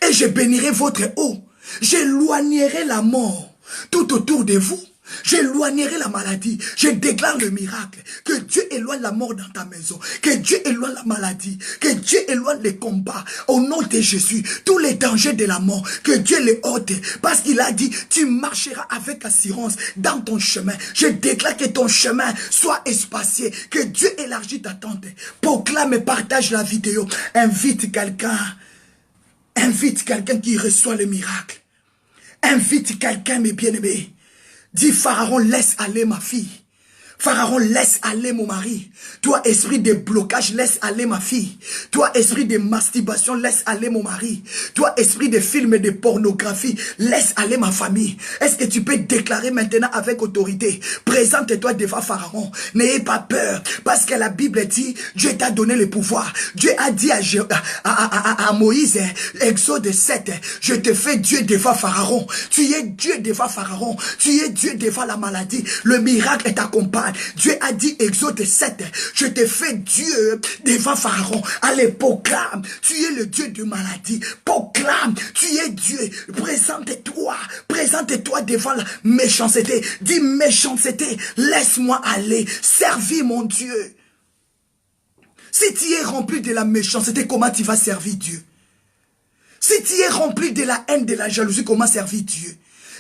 Speaker 1: Et je bénirai votre eau. J'éloignerai la mort tout autour de vous. J'éloignerai la maladie. Je déclare le miracle. Que Dieu éloigne la mort dans ta maison. Que Dieu éloigne la maladie. Que Dieu éloigne les combats. Au nom de Jésus, tous les dangers de la mort, que Dieu les ôte. Parce qu'il a dit, tu marcheras avec assurance dans ton chemin. Je déclare que ton chemin soit espacé. Que Dieu élargit ta tente. Proclame et partage la vidéo. Invite quelqu'un. Invite quelqu'un qui reçoit le miracle. Invite quelqu'un, mes bien-aimés. Dis, Pharaon, laisse aller ma fille. Pharaon, laisse aller mon mari. Toi, esprit de blocage, laisse aller ma fille. Toi, esprit de masturbation, laisse aller mon mari. Toi, esprit de film et de pornographie, laisse aller ma famille. Est-ce que tu peux déclarer maintenant avec autorité? Présente-toi devant Pharaon. N'ayez pas peur. Parce que la Bible dit, Dieu t'a donné le pouvoir. Dieu a dit à Moïse, Exode 7, je te fais Dieu devant Pharaon. Tu es Dieu devant Pharaon. Tu es Dieu devant la maladie. Le miracle est accompagné. Dieu a dit, Exode 7, je te fais Dieu devant Pharaon. Allez, proclame, tu es le Dieu de maladie. Proclame, tu es Dieu. Présente-toi devant la méchanceté. Dis, méchanceté, laisse-moi aller, servir mon Dieu. Si tu es rempli de la méchanceté, comment tu vas servir Dieu? Si tu es rempli de la haine, de la jalousie, comment servir Dieu?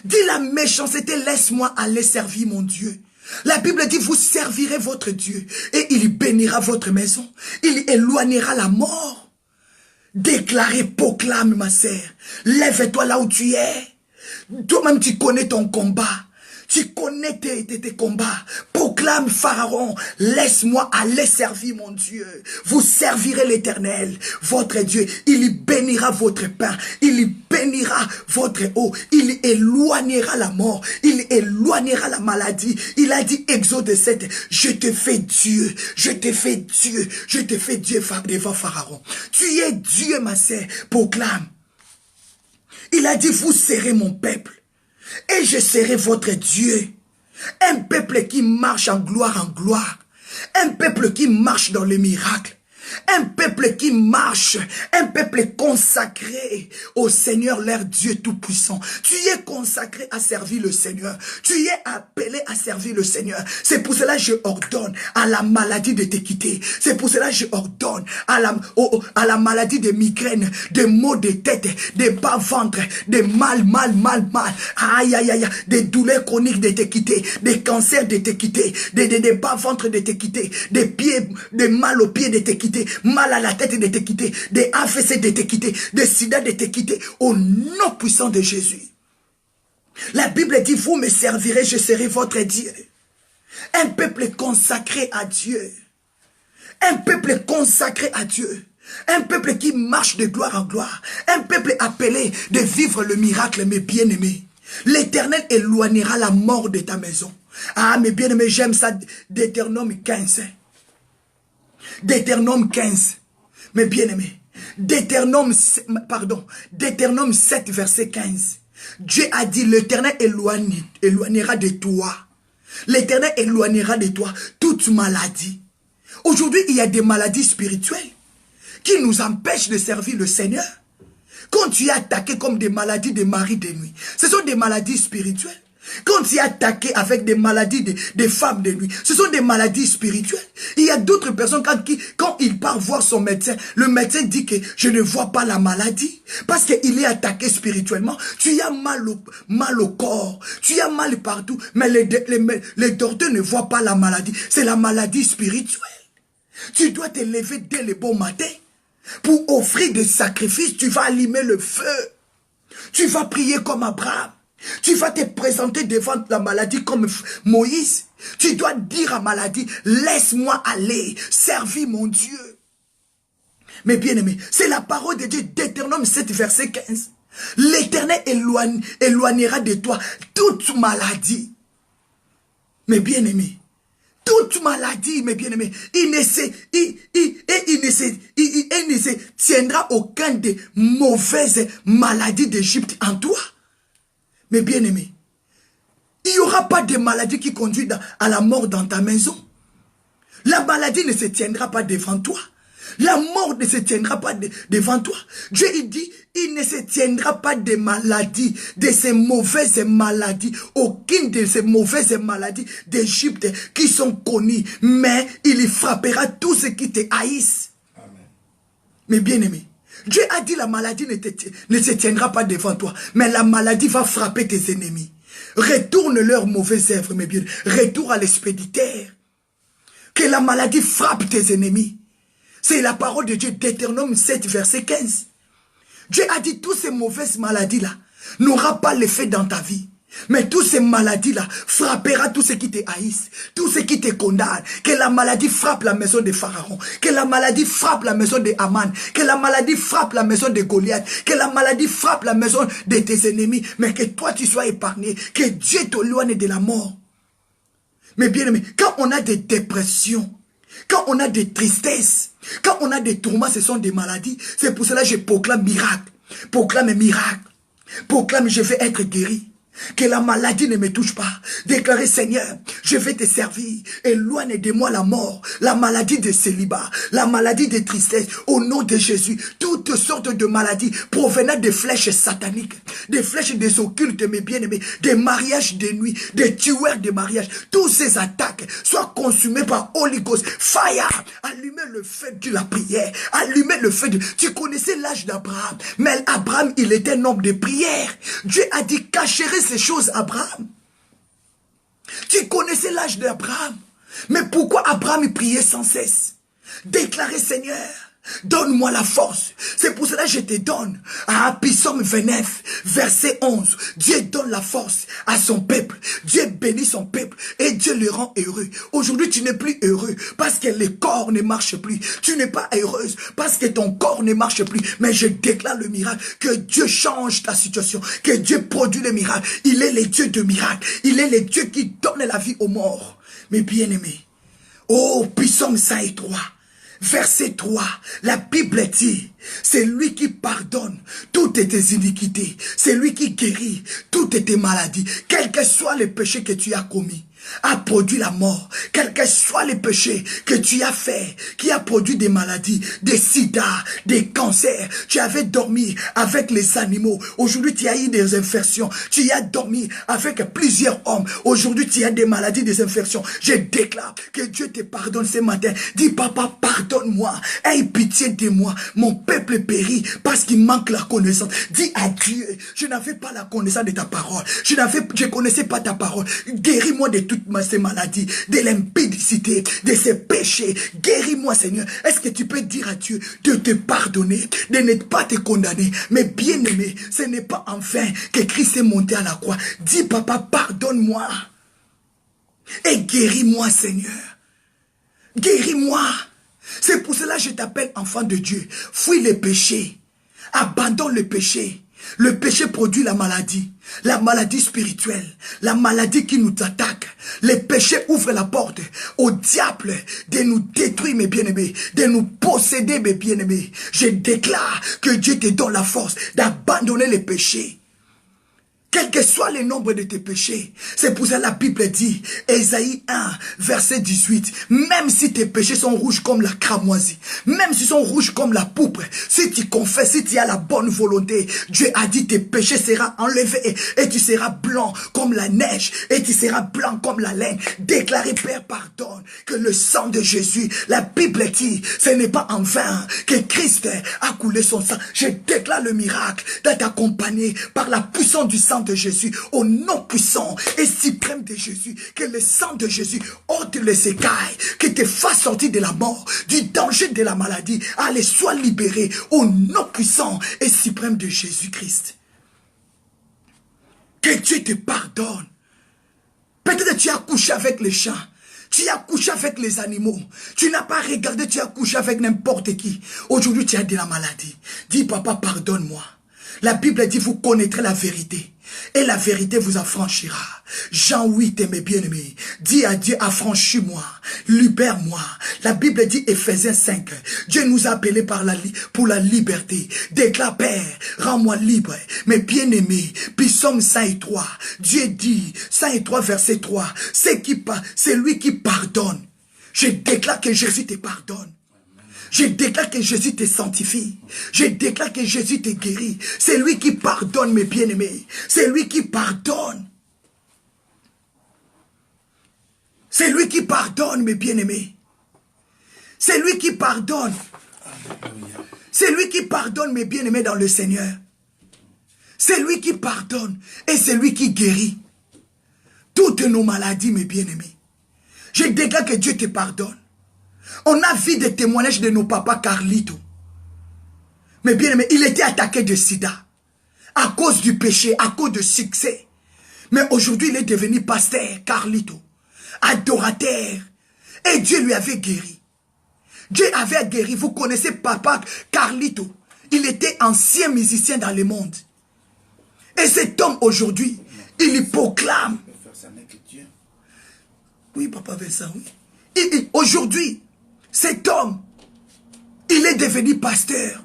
Speaker 1: Dis, la méchanceté, laisse-moi aller servir mon Dieu. La Bible dit, vous servirez votre Dieu et il bénira votre maison. Il éloignera la mort. Déclarez, proclame, ma sœur. Lève-toi là où tu es. Toi-même, tu connais ton combat. Tu connais tes combats. Proclame, Pharaon, laisse-moi aller servir mon Dieu. Vous servirez l'Éternel, votre Dieu. Il y bénira votre pain. Il y bénira votre eau. Il éloignera la mort. Il éloignera la maladie. Il a dit, Exode 7, je te fais Dieu. Je te fais Dieu. Je te fais Dieu devant Pharaon. Tu es Dieu, ma sœur. Proclame. Il a dit, vous serez mon peuple. Et je serai votre Dieu. Un peuple qui marche en gloire. Un peuple qui marche dans les miracles. Un peuple qui marche, un peuple consacré au Seigneur, leur Dieu Tout-Puissant. Tu es consacré à servir le Seigneur. Tu es appelé à servir le Seigneur. C'est pour cela que je ordonne à la maladie de te quitter. C'est pour cela que je ordonne à la maladie de migraine, des maux de tête, des bas-ventre, des mal. Aïe, aïe, aïe, des douleurs chroniques de te quitter, des cancers de te quitter, des bas-ventre de te quitter, des pieds, des mal aux pieds de te quitter. Mal à la tête de te quitter, des AVC de te quitter, des sida de te quitter, au nom puissant de Jésus. La Bible dit, vous me servirez, je serai votre Dieu. Un peuple consacré à Dieu. Un peuple consacré à Dieu. Un peuple qui marche de gloire en gloire. Un peuple appelé de vivre le miracle, mes bien-aimés. L'Éternel éloignera la mort de ta maison. Ah, mes bien-aimés, j'aime ça, Deutéronome 15. Deutéronome 15, mes bien-aimés, Deutéronome 7, verset 15. Dieu a dit, l'Éternel éloignera de toi. L'Éternel éloignera de toi toute maladie. Aujourd'hui, il y a des maladies spirituelles qui nous empêchent de servir le Seigneur. Quand tu es attaqué comme des maladies de mari de nuit, ce sont des maladies spirituelles. Quand tu es attaqué avec des maladies des femmes de nuit, ce sont des maladies spirituelles. Il y a d'autres personnes, quand il part voir son médecin, le médecin dit que je ne vois pas la maladie. Parce qu'il est attaqué spirituellement. Tu as mal au corps, tu as mal partout, mais les docteurs ne voient pas la maladie. C'est la maladie spirituelle. Tu dois te lever dès le bon matin. Pour offrir des sacrifices, tu vas allumer le feu. Tu vas prier comme Abraham. Tu vas te présenter devant la maladie comme Moïse. Tu dois dire à maladie, laisse-moi aller, servir mon Dieu. Mais bien aimé, c'est la parole de Dieu, Deutéronome 7, verset 15. L'Éternel éloignera de toi toute maladie. Mais bien aimé, toute maladie, mes bien-aimés, il ne se tiendra aucun des mauvaises maladies d'Égypte en toi. Mais bien aimé, il n'y aura pas de maladie qui conduit à la mort dans ta maison. La maladie ne se tiendra pas devant toi. La mort ne se tiendra pas devant toi. Dieu il dit, il ne se tiendra pas de maladies, de ces mauvaises maladies, aucune de ces mauvaises maladies d'Égypte qui sont connues, mais il y frappera tous ceux qui te haïssent. Amen. Mais bien aimé, Dieu a dit la maladie ne se tiendra pas devant toi, mais la maladie va frapper tes ennemis. Retourne leurs mauvaises œuvres, mes bien. Retourne à l'expéditeur. Que la maladie frappe tes ennemis. C'est la parole de Dieu, Deutéronome 7, verset 15. Dieu a dit, toutes ces mauvaises maladies-là n'auront pas l'effet dans ta vie. Mais toutes ces maladies-là frappera tous ceux qui te haïssent, tous ceux qui te condamnent. Que la maladie frappe la maison de Pharaon, que la maladie frappe la maison de Haman, que la maladie frappe la maison de Goliath, que la maladie frappe la maison de tes ennemis, mais que toi tu sois épargné, que Dieu t'éloigne de la mort. Mais bien aimé, quand on a des dépressions, quand on a des tristesses, quand on a des tourments, ce sont des maladies. C'est pour cela que je proclame miracle, proclame miracle, proclame je vais être guéri. Que la maladie ne me touche pas. Déclarez, Seigneur, je vais te servir. Éloigne de moi la mort, la maladie de célibat, la maladie de tristesse. Au nom de Jésus, toutes sortes de maladies provenant des flèches sataniques, des flèches des occultes, mes bien-aimés, des mariages de nuit, des tueurs de mariage. Toutes ces attaques soient consumées par Holy Ghost. Fire! Allumez le feu de la prière. Allumez le feu de... Tu connaissais l'âge d'Abraham. Mais Abraham, il était un homme de prière. Dieu a dit, cacherai ces choses, Abraham. Tu connaissais l'âge d'Abraham. Mais pourquoi Abraham priait sans cesse? Déclarez, Seigneur, Donne-moi la force. C'est pour cela que je te donne. À Psaume 29, verset 11. Dieu donne la force à son peuple. Dieu bénit son peuple et Dieu le rend heureux. Aujourd'hui, tu n'es plus heureux parce que le corps ne marche plus. Tu n'es pas heureuse parce que ton corps ne marche plus. Mais je déclare le miracle. Que Dieu change ta situation. Que Dieu produit le miracle. Il est le Dieu de miracle. Il est le Dieu qui donne la vie aux morts. Mes bien-aimés. Oh, Psaume 103. Verset 3, la Bible dit, c'est lui qui pardonne toutes tes iniquités, c'est lui qui guérit toutes tes maladies, quel que soit le péché que tu as commis, a produit la mort, quel que soit le péché que tu as fait, qui a produit des maladies, des sida, des cancers, tu avais dormi avec les animaux, aujourd'hui tu as eu des infections, tu as dormi avec plusieurs hommes, aujourd'hui tu as des maladies, des infections, je déclare que Dieu te pardonne ce matin, dis papa pardonne-moi, aie pitié de moi, mon peuple périt parce qu'il manque la connaissance, dis à Dieu, je n'avais pas la connaissance de ta parole, je ne connaissais pas ta parole, guéris-moi de toutes ces maladies, de l'impudicité, de ces péchés. Guéris-moi, Seigneur. Est-ce que tu peux dire à Dieu de te pardonner, de ne pas te condamner? Mais bien aimé, ce n'est pas en vain que Christ est monté à la croix. Dis, papa, pardonne-moi. Et guéris-moi, Seigneur. Guéris-moi. C'est pour cela que je t'appelle enfant de Dieu. Fuis les péchés. Abandonne le péché. Le péché produit la maladie spirituelle, la maladie qui nous attaque. Le péché ouvre la porte au diable de nous détruire, mes bien-aimés, de nous posséder, mes bien-aimés. Je déclare que Dieu te donne la force d'abandonner les péchés. Quel que soit le nombre de tes péchés. C'est pour ça que la Bible dit, Ésaïe 1, verset 18, même si tes péchés sont rouges comme la cramoisie, même s'ils sont rouges comme la pourpre, si tu confesses, si tu as la bonne volonté, Dieu a dit tes péchés seront enlevés et tu seras blanc comme la neige et tu seras blanc comme la laine. Déclarez, Père, pardonne, que le sang de Jésus, la Bible dit, ce n'est pas en vain que Christ a coulé son sang. Je déclare le miracle d'être accompagné par la puissance du sang de Jésus, au nom puissant et suprême de Jésus, que le sang de Jésus ôte les écailles, que te fasse sortir de la mort, du danger de la maladie, allez, sois libéré au nom puissant et suprême de Jésus-Christ. Que Dieu te pardonne. Peut-être que tu as couché avec les chiens, tu as couché avec les animaux, tu n'as pas regardé, tu as couché avec n'importe qui. Aujourd'hui tu as de la maladie. Dis, papa, pardonne-moi. La Bible dit, vous connaîtrez la vérité et la vérité vous affranchira. Jean 8, mes bien-aimés, dis à Dieu, affranchis-moi, libère-moi. La Bible dit, Ephésiens 5, Dieu nous a appelés pour la liberté. Déclare, Père, rends-moi libre. Mes bien-aimés, Psaume 103, Dieu dit, 103 verset 3, c'est lui qui pardonne. Je déclare que Jésus te pardonne. Je déclare que Jésus te sanctifie. Je déclare que Jésus te guérit. C'est lui qui pardonne, mes bien-aimés. C'est lui qui pardonne. C'est lui qui pardonne, mes bien-aimés. C'est lui qui pardonne. C'est lui qui pardonne, mes bien-aimés, dans le Seigneur. C'est lui qui pardonne et c'est lui qui guérit toutes nos maladies, mes bien-aimés. Je déclare que Dieu te pardonne. On a vu des témoignages de nos papas Carlito. Mais bien aimé, il était attaqué de sida. À cause du péché, à cause de succès. Mais aujourd'hui, il est devenu pasteur, Carlito. Adorateur. Et Dieu lui avait guéri. Dieu avait guéri. Vous connaissez papa Carlito. Il était ancien musicien dans le monde. Et cet homme aujourd'hui, il proclame. Oui, papa Vincent, oui. Aujourd'hui, cet homme, il est devenu pasteur.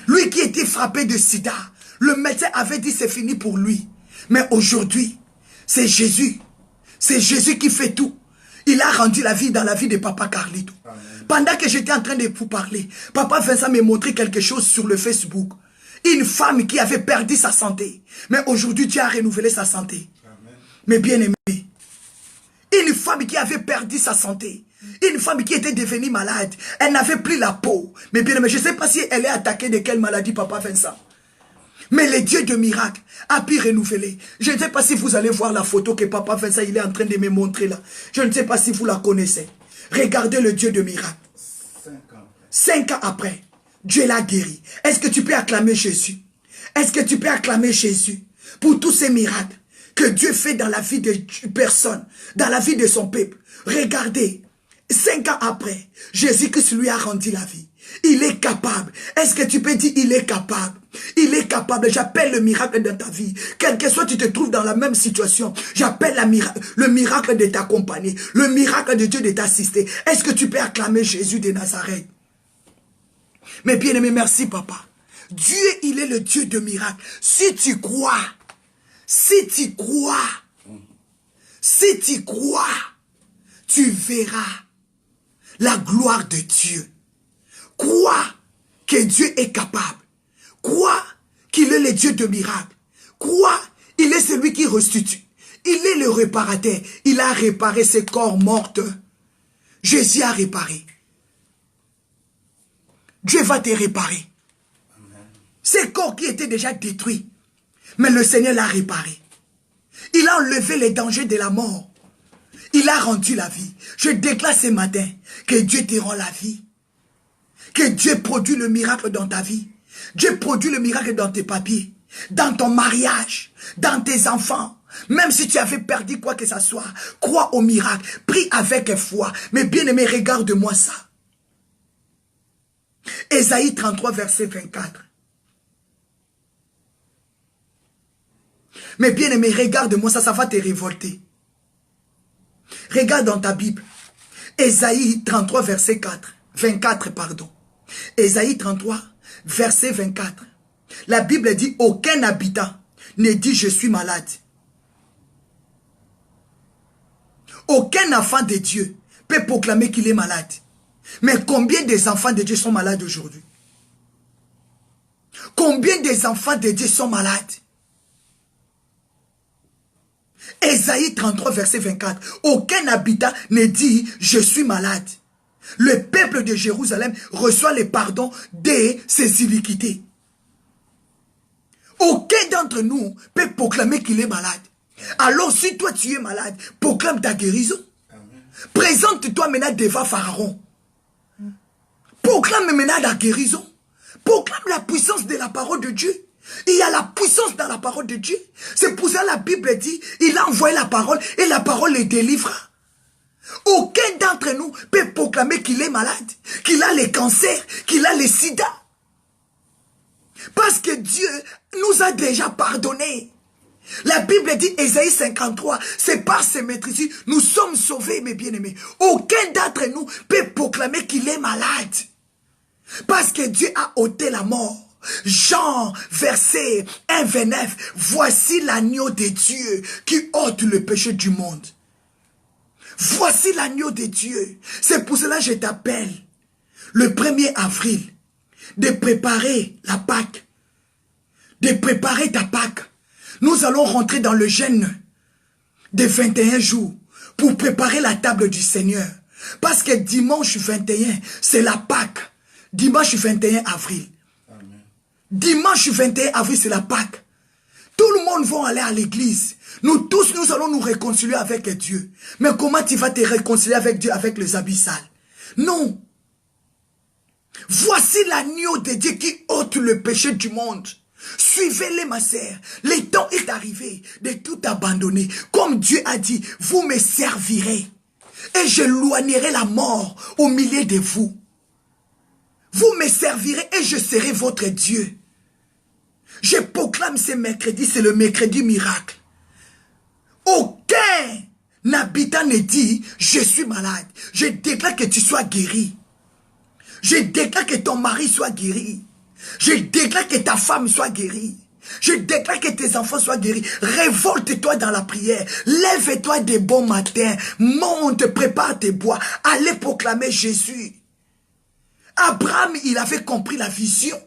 Speaker 1: Lui qui était frappé de sida, le médecin avait dit c'est fini pour lui. Mais aujourd'hui, c'est Jésus. C'est Jésus qui fait tout. Il a rendu la vie dans la vie de papa Carlito. Amen. Pendant que j'étais en train de vous parler, papa Vincent m'a montré quelque chose sur le Facebook. Une femme qui avait perdu sa santé. Mais aujourd'hui, Dieu a renouvelé sa santé. Amen. Mais bien aimé, une femme qui avait perdu sa santé. Une femme qui était devenue malade. Elle n'avait plus la peau. Mais bien aimé, je ne sais pas si elle est attaquée de quelle maladie, papa Vincent. Mais le Dieu de miracle a pu renouveler. Je ne sais pas si vous allez voir la photo que papa Vincent il est en train de me montrer là. Je ne sais pas si vous la connaissez. Regardez le Dieu de miracle. 5 ans après. Dieu l'a guéri. Est-ce que tu peux acclamer Jésus? Est-ce que tu peux acclamer Jésus pour tous ces miracles que Dieu fait dans la vie de personnes, dans la vie de son peuple? Regardez, 5 ans après, Jésus-Christ lui a rendu la vie. Il est capable. Est-ce que tu peux dire il est capable? Il est capable. J'appelle le miracle dans ta vie. Quel que soit tu te trouves dans la même situation, j'appelle le miracle de t'accompagner, le miracle de Dieu de t'assister. Est-ce que tu peux acclamer Jésus de Nazareth? Mais bien aimé, merci papa. Dieu, il est le Dieu de miracles. Si tu crois, tu verras la gloire de Dieu. Crois que Dieu est capable. Crois qu'il est le Dieu de miracles. Crois qu'il est celui qui restitue. Il est le réparateur. Il a réparé ses corps morts. Jésus a réparé. Dieu va te réparer. Ces corps qui étaient déjà détruits. Mais le Seigneur l'a réparé. Il a enlevé les dangers de la mort. Il a rendu la vie. Je déclare ce matin que Dieu te rend la vie. Que Dieu produit le miracle dans ta vie. Dieu produit le miracle dans tes papiers, dans ton mariage, dans tes enfants. Même si tu avais perdu quoi que ce soit, crois au miracle, prie avec foi. Mais bien aimé, regarde-moi ça. Ésaïe 33, verset 24. Mais bien aimé, regarde-moi ça, ça va te révolter. Regarde dans ta Bible. Ésaïe 33, verset 24, pardon. Ésaïe 33, verset 24. La Bible dit, aucun habitant ne dit je suis malade. Aucun enfant de Dieu peut proclamer qu'il est malade. Mais combien des enfants de Dieu sont malades aujourd'hui? Combien des enfants de Dieu sont malades? Ésaïe 33, verset 24. Aucun habitant ne dit je suis malade. Le peuple de Jérusalem reçoit le pardon de ses iniquités. Aucun d'entre nous peut proclamer qu'il est malade. Alors si toi tu es malade, proclame ta guérison. Présente-toi maintenant devant Pharaon. Proclame maintenant la guérison. Proclame la puissance de la parole de Dieu. Il y a la puissance dans la parole de Dieu. C'est pour ça que la Bible dit, il a envoyé la parole et la parole les délivra. Aucun d'entre nous peut proclamer qu'il est malade, qu'il a le cancer, qu'il a le sida. Parce que Dieu nous a déjà pardonné. La Bible dit, Ésaïe 53, c'est par ses maîtrises, nous sommes sauvés, mes bien-aimés. Aucun d'entre nous peut proclamer qu'il est malade. Parce que Dieu a ôté la mort. Jean, verset 1, 29, voici l'agneau de Dieu qui ôte le péché du monde. Voici l'agneau de Dieu. C'est pour cela que je t'appelle le 1er avril de préparer la Pâque, de préparer ta Pâque. Nous allons rentrer dans le jeûne de 21 jours pour préparer la table du Seigneur. Parce que dimanche 21, c'est la Pâque. Dimanche 21 avril. Amen. Dimanche 21 avril, c'est la Pâque. Tout le monde va aller à l'église. Nous tous, nous allons nous réconcilier avec Dieu. Mais comment tu vas te réconcilier avec Dieu avec les habits sales? Non. Voici l'agneau de Dieu qui ôte le péché du monde. Suivez-les, ma sœur. Le temps est arrivé de tout abandonner. Comme Dieu a dit, vous me servirez. Et je loignerai la mort au milieu de vous. Vous me servirez et je serai votre Dieu. Je proclame ce mercredi, c'est le mercredi miracle. Aucun habitant ne dit, je suis malade. Je déclare que tu sois guéri. Je déclare que ton mari soit guéri. Je déclare que ta femme soit guérie. Je déclare que tes enfants soient guéris. Révolte-toi dans la prière. Lève-toi de bon matin. Monte, prépare tes bois. Allez proclamer Jésus. Abraham, il avait compris la vision.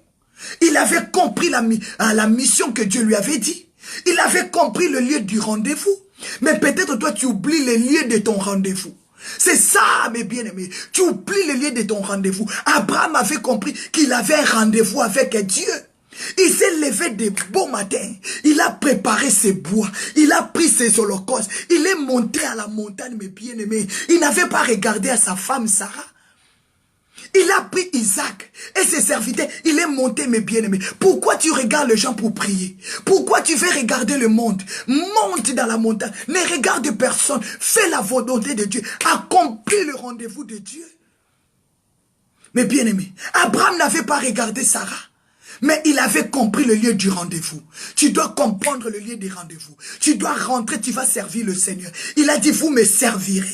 Speaker 1: Il avait compris la mission que Dieu lui avait dit. Il avait compris le lieu du rendez-vous. Mais peut-être toi, tu oublies le lieu de ton rendez-vous. C'est ça, mes bien-aimés. Tu oublies le lieu de ton rendez-vous. Abraham avait compris qu'il avait un rendez-vous avec Dieu. Il s'est levé de bon matin. Il a préparé ses bois. Il a pris ses holocaustes. Il est monté à la montagne, mes bien-aimés. Il n'avait pas regardé à sa femme Sarah. Il a pris Isaac et ses serviteurs, il est monté, mes bien-aimés. Pourquoi tu regardes les gens pour prier? Pourquoi tu veux regarder le monde? Monte dans la montagne, ne regarde personne, fais la volonté de Dieu, accomplis le rendez-vous de Dieu. Mes bien-aimés, Abraham n'avait pas regardé Sarah, mais il avait compris le lieu du rendez-vous. Tu dois comprendre le lieu du rendez-vous. Tu dois rentrer, tu vas servir le Seigneur. Il a dit, vous me servirez.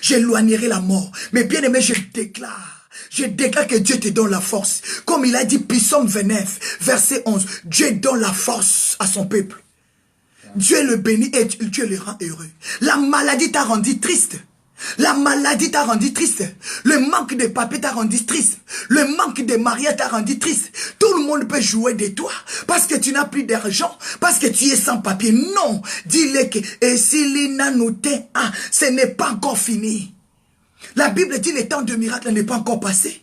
Speaker 1: J'éloignerai la mort. Mais bien aimé, je déclare que Dieu te donne la force. Comme il a dit, Psaume 29, verset 11, Dieu donne la force à son peuple. Dieu le bénit et Dieu le rend heureux. La maladie t'a rendu triste. La maladie t'a rendu triste. Le manque de papier t'a rendu triste. Le manque de mariage t'a rendu triste. Tout le monde peut jouer de toi parce que tu n'as plus d'argent, parce que tu es sans papier. Non, dis-le que et si l'ina noté, ce n'est pas encore fini. La Bible dit le temps de miracle n'est pas encore passé.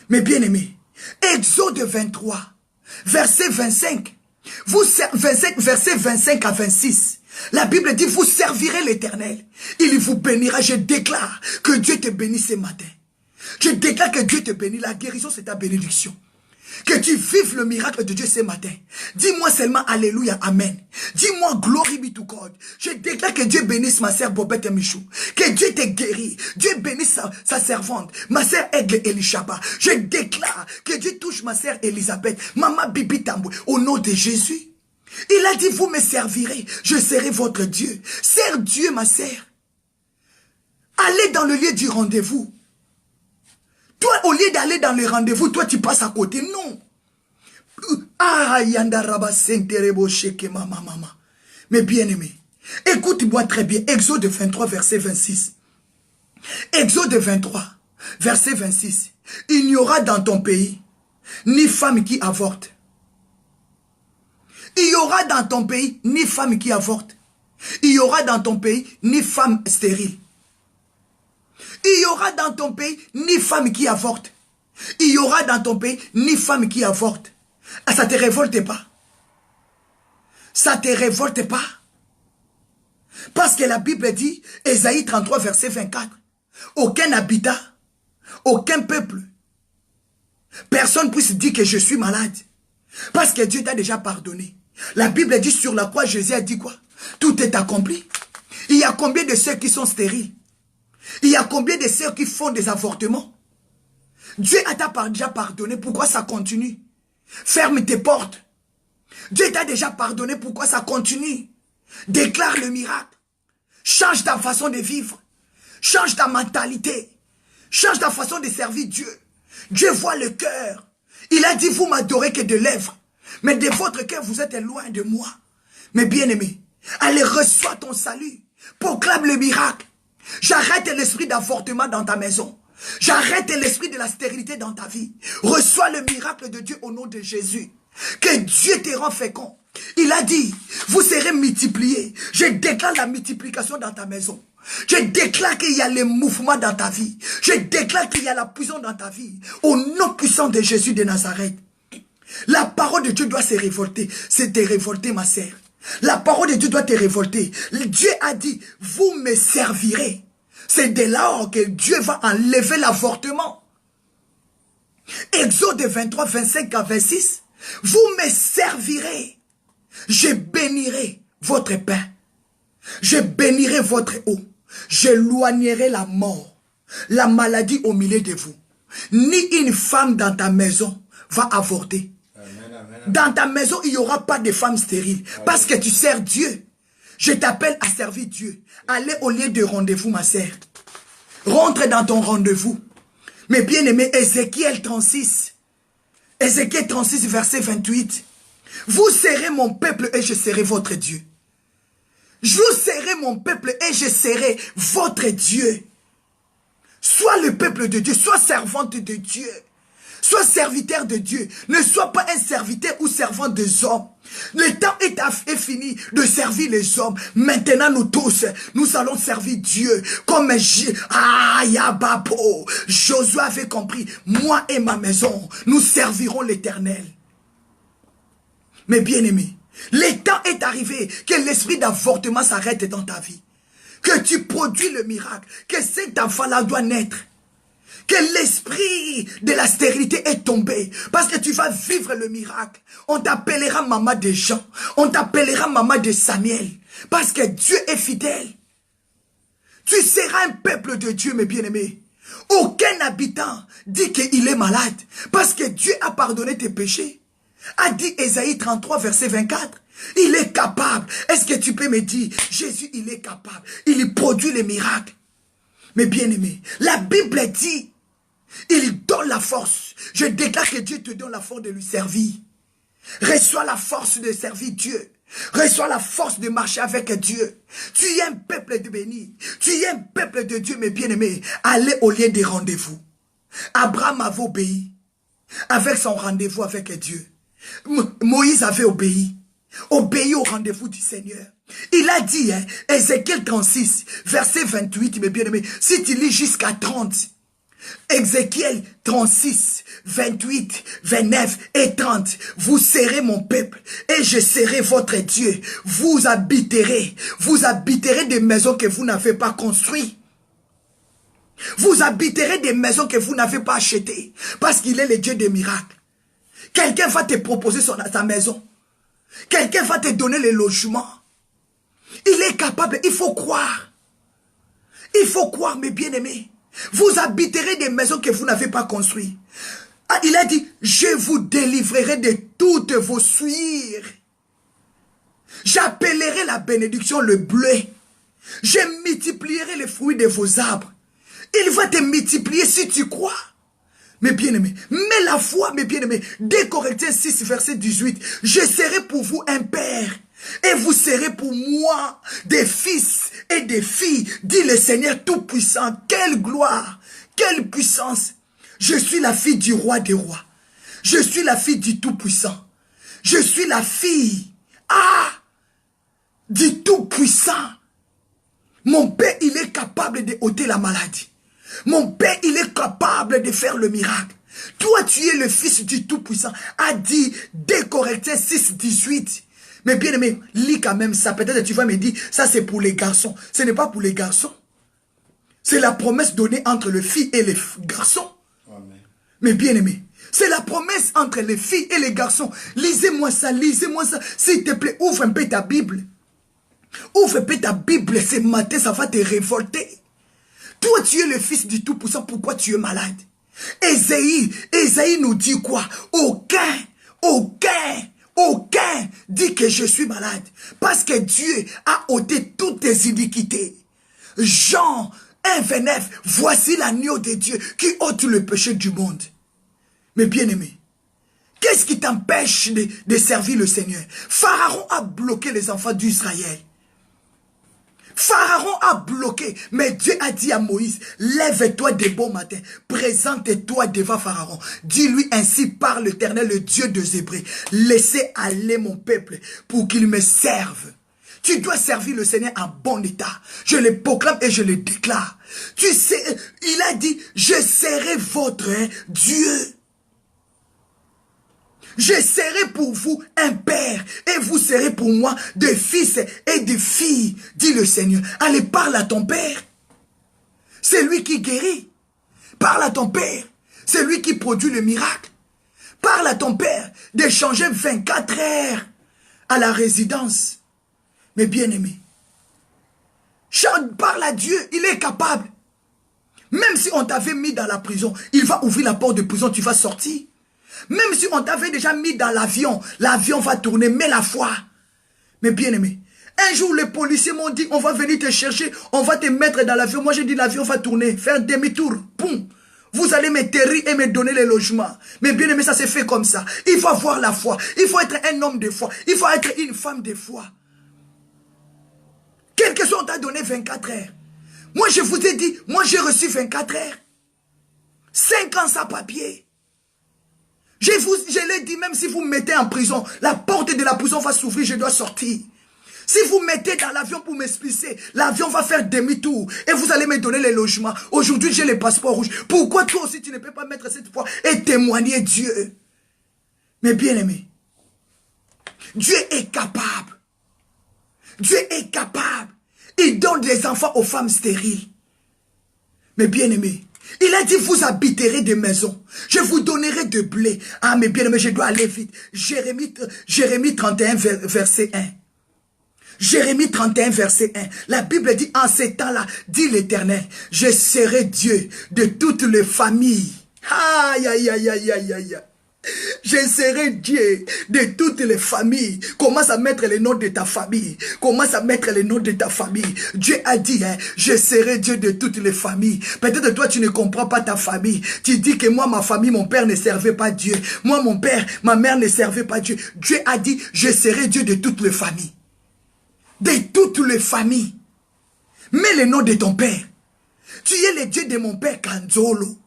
Speaker 1: Mais bien aimé, Exode 23, verset 25, verset 25 à 26. La Bible dit, vous servirez l'Éternel. Il vous bénira. Je déclare que Dieu te bénisse ce matin. Je déclare que Dieu te bénit. La guérison, c'est ta bénédiction. Que tu vives le miracle de Dieu ce matin. Dis-moi seulement Alléluia, Amen. Dis-moi Glory be to God. Je déclare que Dieu bénisse ma sœur Bobette et Michou. Que Dieu te guérit. Dieu bénisse sa servante, ma sœur Aigle Elishaba. Je déclare que Dieu touche ma sœur Elisabeth, Maman Bibi Tambou, au nom de Jésus. Il a dit, vous me servirez, je serai votre Dieu. Sers Dieu, ma sœur. Allez dans le lieu du rendez-vous. Toi, au lieu d'aller dans le rendez-vous, toi, tu passes à côté. Non. Ah, yandaraba senterebo sheke mama. Mais bien aimé, écoute-moi très bien. Exode 23, verset 26. Exode 23, verset 26. Il n'y aura dans ton pays ni femme qui avorte. Il y aura dans ton pays ni femme qui avorte. Il y aura dans ton pays ni femme stérile. Il y aura dans ton pays ni femme qui avorte. Il y aura dans ton pays ni femme qui avorte. Ah, ça te révolte pas? Ça te révolte pas? Parce que la Bible dit, Ésaïe 33, verset 24, aucun habitat, aucun peuple, personne puisse dire que je suis malade. Parce que Dieu t'a déjà pardonné. La Bible dit sur la croix, Jésus a dit quoi? Tout est accompli. Il y a combien de ceux qui sont stériles? Il y a combien de ceux qui font des avortements? Dieu t'a déjà pardonné, pourquoi ça continue? Ferme tes portes. Dieu t'a déjà pardonné, pourquoi ça continue? Déclare le miracle. Change ta façon de vivre. Change ta mentalité. Change ta façon de servir Dieu. Dieu voit le cœur. Il a dit, vous m'adorez que de lèvres. Mais de votre cœur, vous êtes loin de moi. Mais bien aimé, allez, reçois ton salut. Proclame le miracle. J'arrête l'esprit d'avortement dans ta maison. J'arrête l'esprit de la stérilité dans ta vie. Reçois le miracle de Dieu au nom de Jésus. Que Dieu te rend fécond. Il a dit, vous serez multipliés. Je déclare la multiplication dans ta maison. Je déclare qu'il y a les mouvements dans ta vie. Je déclare qu'il y a la puissance dans ta vie. Au nom puissant de Jésus de Nazareth. La parole de Dieu doit se révolter. C'est te révolter, ma sœur. La parole de Dieu doit te révolter. Dieu a dit, vous me servirez. C'est de là que Dieu va enlever l'avortement. Exode 23, 25 à 26. Vous me servirez. Je bénirai votre pain. Je bénirai votre eau. J'éloignerai la mort, la maladie au milieu de vous. Ni une femme dans ta maison va avorter. Dans ta maison, il n'y aura pas de femme stérile. Parce que tu sers Dieu. Je t'appelle à servir Dieu. Allez au lieu de rendez-vous, ma sœur. Rentre dans ton rendez-vous. Mais bien aimé, Ézéchiel 36. Ézéchiel 36, verset 28. Vous serez mon peuple et je serai votre Dieu. Vous serez mon peuple et je serai votre Dieu. Sois le peuple de Dieu, sois servante de Dieu. Sois serviteur de Dieu. Ne sois pas un serviteur ou servant des hommes. Le temps est fini de servir les hommes. Maintenant, nous tous, nous allons servir Dieu. Comme Josué avait compris. Moi et ma maison, nous servirons l'Éternel. Mais bien aimé, le temps est arrivé que l'esprit d'avortement s'arrête dans ta vie. Que tu produis le miracle. Que cet enfant-là doit naître. Que l'esprit de la stérilité est tombé. Parce que tu vas vivre le miracle. On t'appellera maman de Jean. On t'appellera maman de Samuel. Parce que Dieu est fidèle. Tu seras un peuple de Dieu, mes bien-aimés. Aucun habitant dit qu'il est malade. Parce que Dieu a pardonné tes péchés. A dit Ésaïe 33, verset 24. Il est capable. Est-ce que tu peux me dire, Jésus, il est capable. Il produit les miracles. Mais bien-aimés, la Bible dit, il donne la force. Je déclare que Dieu te donne la force de lui servir. Reçois la force de servir Dieu. Reçois la force de marcher avec Dieu. Tu es un peuple de béni. Tu es un peuple de Dieu, mes bien-aimés. Allez au lieu des rendez-vous. Abraham avait obéi avec son rendez-vous avec Dieu. Moïse avait obéi. Obéi au rendez-vous du Seigneur. Il a dit, Ézéchiel 36, verset 28, mes bien-aimés, si tu lis jusqu'à 30, Ézéchiel 36, 28, 29 et 30, vous serez mon peuple et je serai votre Dieu. Vous habiterez des maisons que vous n'avez pas construites. Vous habiterez des maisons que vous n'avez pas achetées parce qu'il est le Dieu des miracles. Quelqu'un va te proposer sa maison. Quelqu'un va te donner le logement. Il est capable, il faut croire. Il faut croire, mes bien-aimés. Vous habiterez des maisons que vous n'avez pas construites. Ah, il a dit, je vous délivrerai de toutes vos souillures. J'appellerai la bénédiction le bleu. Je multiplierai les fruits de vos arbres. Il va te multiplier si tu crois. Mes bien-aimés, mais la foi, mes bien-aimés, 2 Corinthiens 6, verset 18, je serai pour vous un père, et vous serez pour moi des fils et des filles, dit le Seigneur Tout-Puissant. Quelle gloire, quelle puissance. Je suis la fille du roi des rois. Je suis la fille du Tout-Puissant. Je suis la fille, du Tout-Puissant. Mon Père, il est capable de ôter la maladie. Mon Père, il est capable de faire le miracle. Toi, tu es le fils du Tout-Puissant. A dit 2 Corinthiens 6, 18. Mais bien aimé, lis quand même ça. Peut-être tu vas me dire, ça c'est pour les garçons. Ce n'est pas pour les garçons. C'est la promesse donnée entre les filles et les garçons. Amen. Mais bien aimé, c'est la promesse entre les filles et les garçons. Lisez-moi ça, lisez-moi ça. S'il te plaît, ouvre un peu ta Bible. Ouvre un peu ta Bible ce matin, ça va te révolter. Toi, tu es le fils du Tout-Puissant, pourquoi tu es malade? Ésaïe nous dit quoi? Aucun dit que je suis malade. Parce que Dieu a ôté toutes tes iniquités. Jean 1, 29, voici l'agneau de Dieu qui ôte le péché du monde. Mais bien aimé, qu'est-ce qui t'empêche de servir le Seigneur? Pharaon a bloqué les enfants d'Israël. Pharaon a bloqué, mais Dieu a dit à Moïse, lève-toi de bon matin, présente-toi devant Pharaon. Dis-lui ainsi par l'Éternel, le Dieu des Hébreux, laissez aller mon peuple pour qu'il me serve. Tu dois servir le Seigneur en bon état. Je le proclame et je le déclare. Tu sais, il a dit, je serai votre Dieu. Je serai pour vous un père et vous serez pour moi des fils et des filles, dit le Seigneur. Allez, parle à ton père. C'est lui qui guérit. Parle à ton père. C'est lui qui produit le miracle. Parle à ton père d'échanger 24 heures à la résidence. Mais bien aimé, parle à Dieu, il est capable. Même si on t'avait mis dans la prison, il va ouvrir la porte de prison, tu vas sortir. Même si on t'avait déjà mis dans l'avion, l'avion va tourner, mais la foi. Mais bien aimé, un jour les policiers m'ont dit, on va venir te chercher, on va te mettre dans l'avion. Moi j'ai dit, l'avion va tourner, faire demi-tour, boum. Vous allez me terrir et me donner les logements. Mais bien aimé, ça s'est fait comme ça. Il faut avoir la foi, il faut être un homme de foi, il faut être une femme de foi. Quelque chose on t'a donné 24 heures. Moi je vous ai dit, moi j'ai reçu 24 heures. 5 ans sans papier. Je l'ai dit, même si vous me mettez en prison, la porte de la prison va s'ouvrir, je dois sortir. Si vous mettez dans l'avion pour m'expulser, l'avion va faire demi-tour et vous allez me donner les logements. Aujourd'hui, j'ai le passeport rouge. Pourquoi toi aussi, tu ne peux pas mettre cette foi et témoigner Dieu? Mais bien aimé, Dieu est capable. Dieu est capable. Il donne des enfants aux femmes stériles. Mais bien aimé, Il a dit, vous habiterez des maisons. Je vous donnerai de blé. Ah, mais bien aimé, je dois aller vite. Jérémie 31, verset 1. Jérémie 31, verset 1. La Bible dit, en ces temps-là, dit l'Éternel, je serai Dieu de toutes les familles. Aïe, aïe, aïe, aïe, aïe, aïe. Je serai Dieu de toutes les familles. Commence à mettre les noms de ta famille. Commence à mettre les noms de ta famille. Dieu a dit, hein, je serai Dieu de toutes les familles. Peut-être toi, tu ne comprends pas ta famille. Tu dis que moi, ma famille, mon père ne servait pas Dieu. Moi, mon père, ma mère ne servait pas Dieu. Dieu a dit, je serai Dieu de toutes les familles. De toutes les familles. Mets le nom de ton père. Tu es le Dieu de mon père Kanzolo.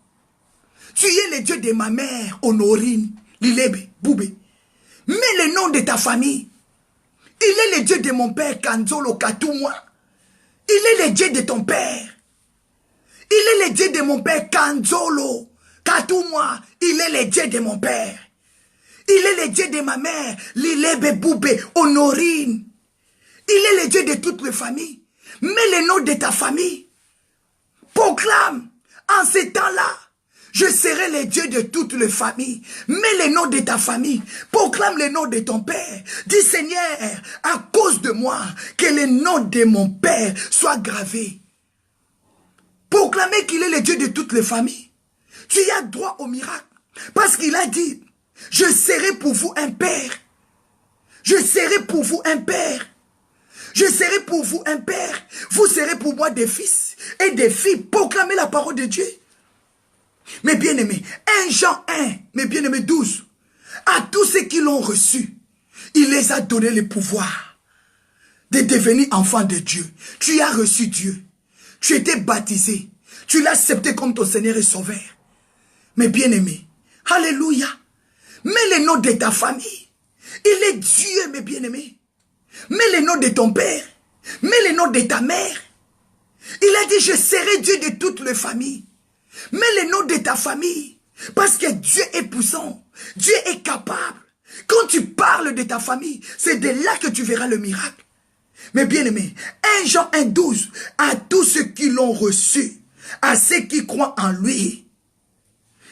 Speaker 1: Tu es le Dieu de ma mère, Honorine, Lilebe, Boubé. Mets le nom de ta famille. Il est le Dieu de mon père, Kanzolo Katoumwa. Il est le Dieu de ton père. Il est le Dieu de mon père, Kanzolo Katoumwa. Il est le Dieu de mon père. Il est le Dieu de ma mère, Lilebe, Boubé, Honorine. Il est le Dieu de toutes les familles. Mets le nom de ta famille. Proclame en ces temps-là. Je serai le Dieu de toutes les familles. Mets le nom de ta famille. Proclame le nom de ton père. Dis Seigneur, à cause de moi, que le nom de mon père soit gravé. Proclamez qu'il est le Dieu de toutes les familles. Tu as droit au miracle. Parce qu'il a dit, je serai pour vous un père. Je serai pour vous un père. Je serai pour vous un père. Vous serez pour moi des fils et des filles. Proclamez la parole de Dieu. Mes bien-aimés, 1 Jean 1, mes bien-aimés 12, à tous ceux qui l'ont reçu, il les a donné le pouvoir de devenir enfants de Dieu. Tu as reçu Dieu. Tu étais baptisé. Tu l'as accepté comme ton Seigneur et Sauveur. Mes bien-aimés, alléluia. Mets le nom de ta famille. Il est Dieu, mes bien-aimés. Mets le nom de ton père. Mets le nom de ta mère. Il a dit, je serai Dieu de toutes les familles. Mets le nom de ta famille. Parce que Dieu est puissant. Dieu est capable. Quand tu parles de ta famille, c'est de là que tu verras le miracle. Mais bien aimé, 1 Jean 1, 12, à tous ceux qui l'ont reçu, à ceux qui croient en lui,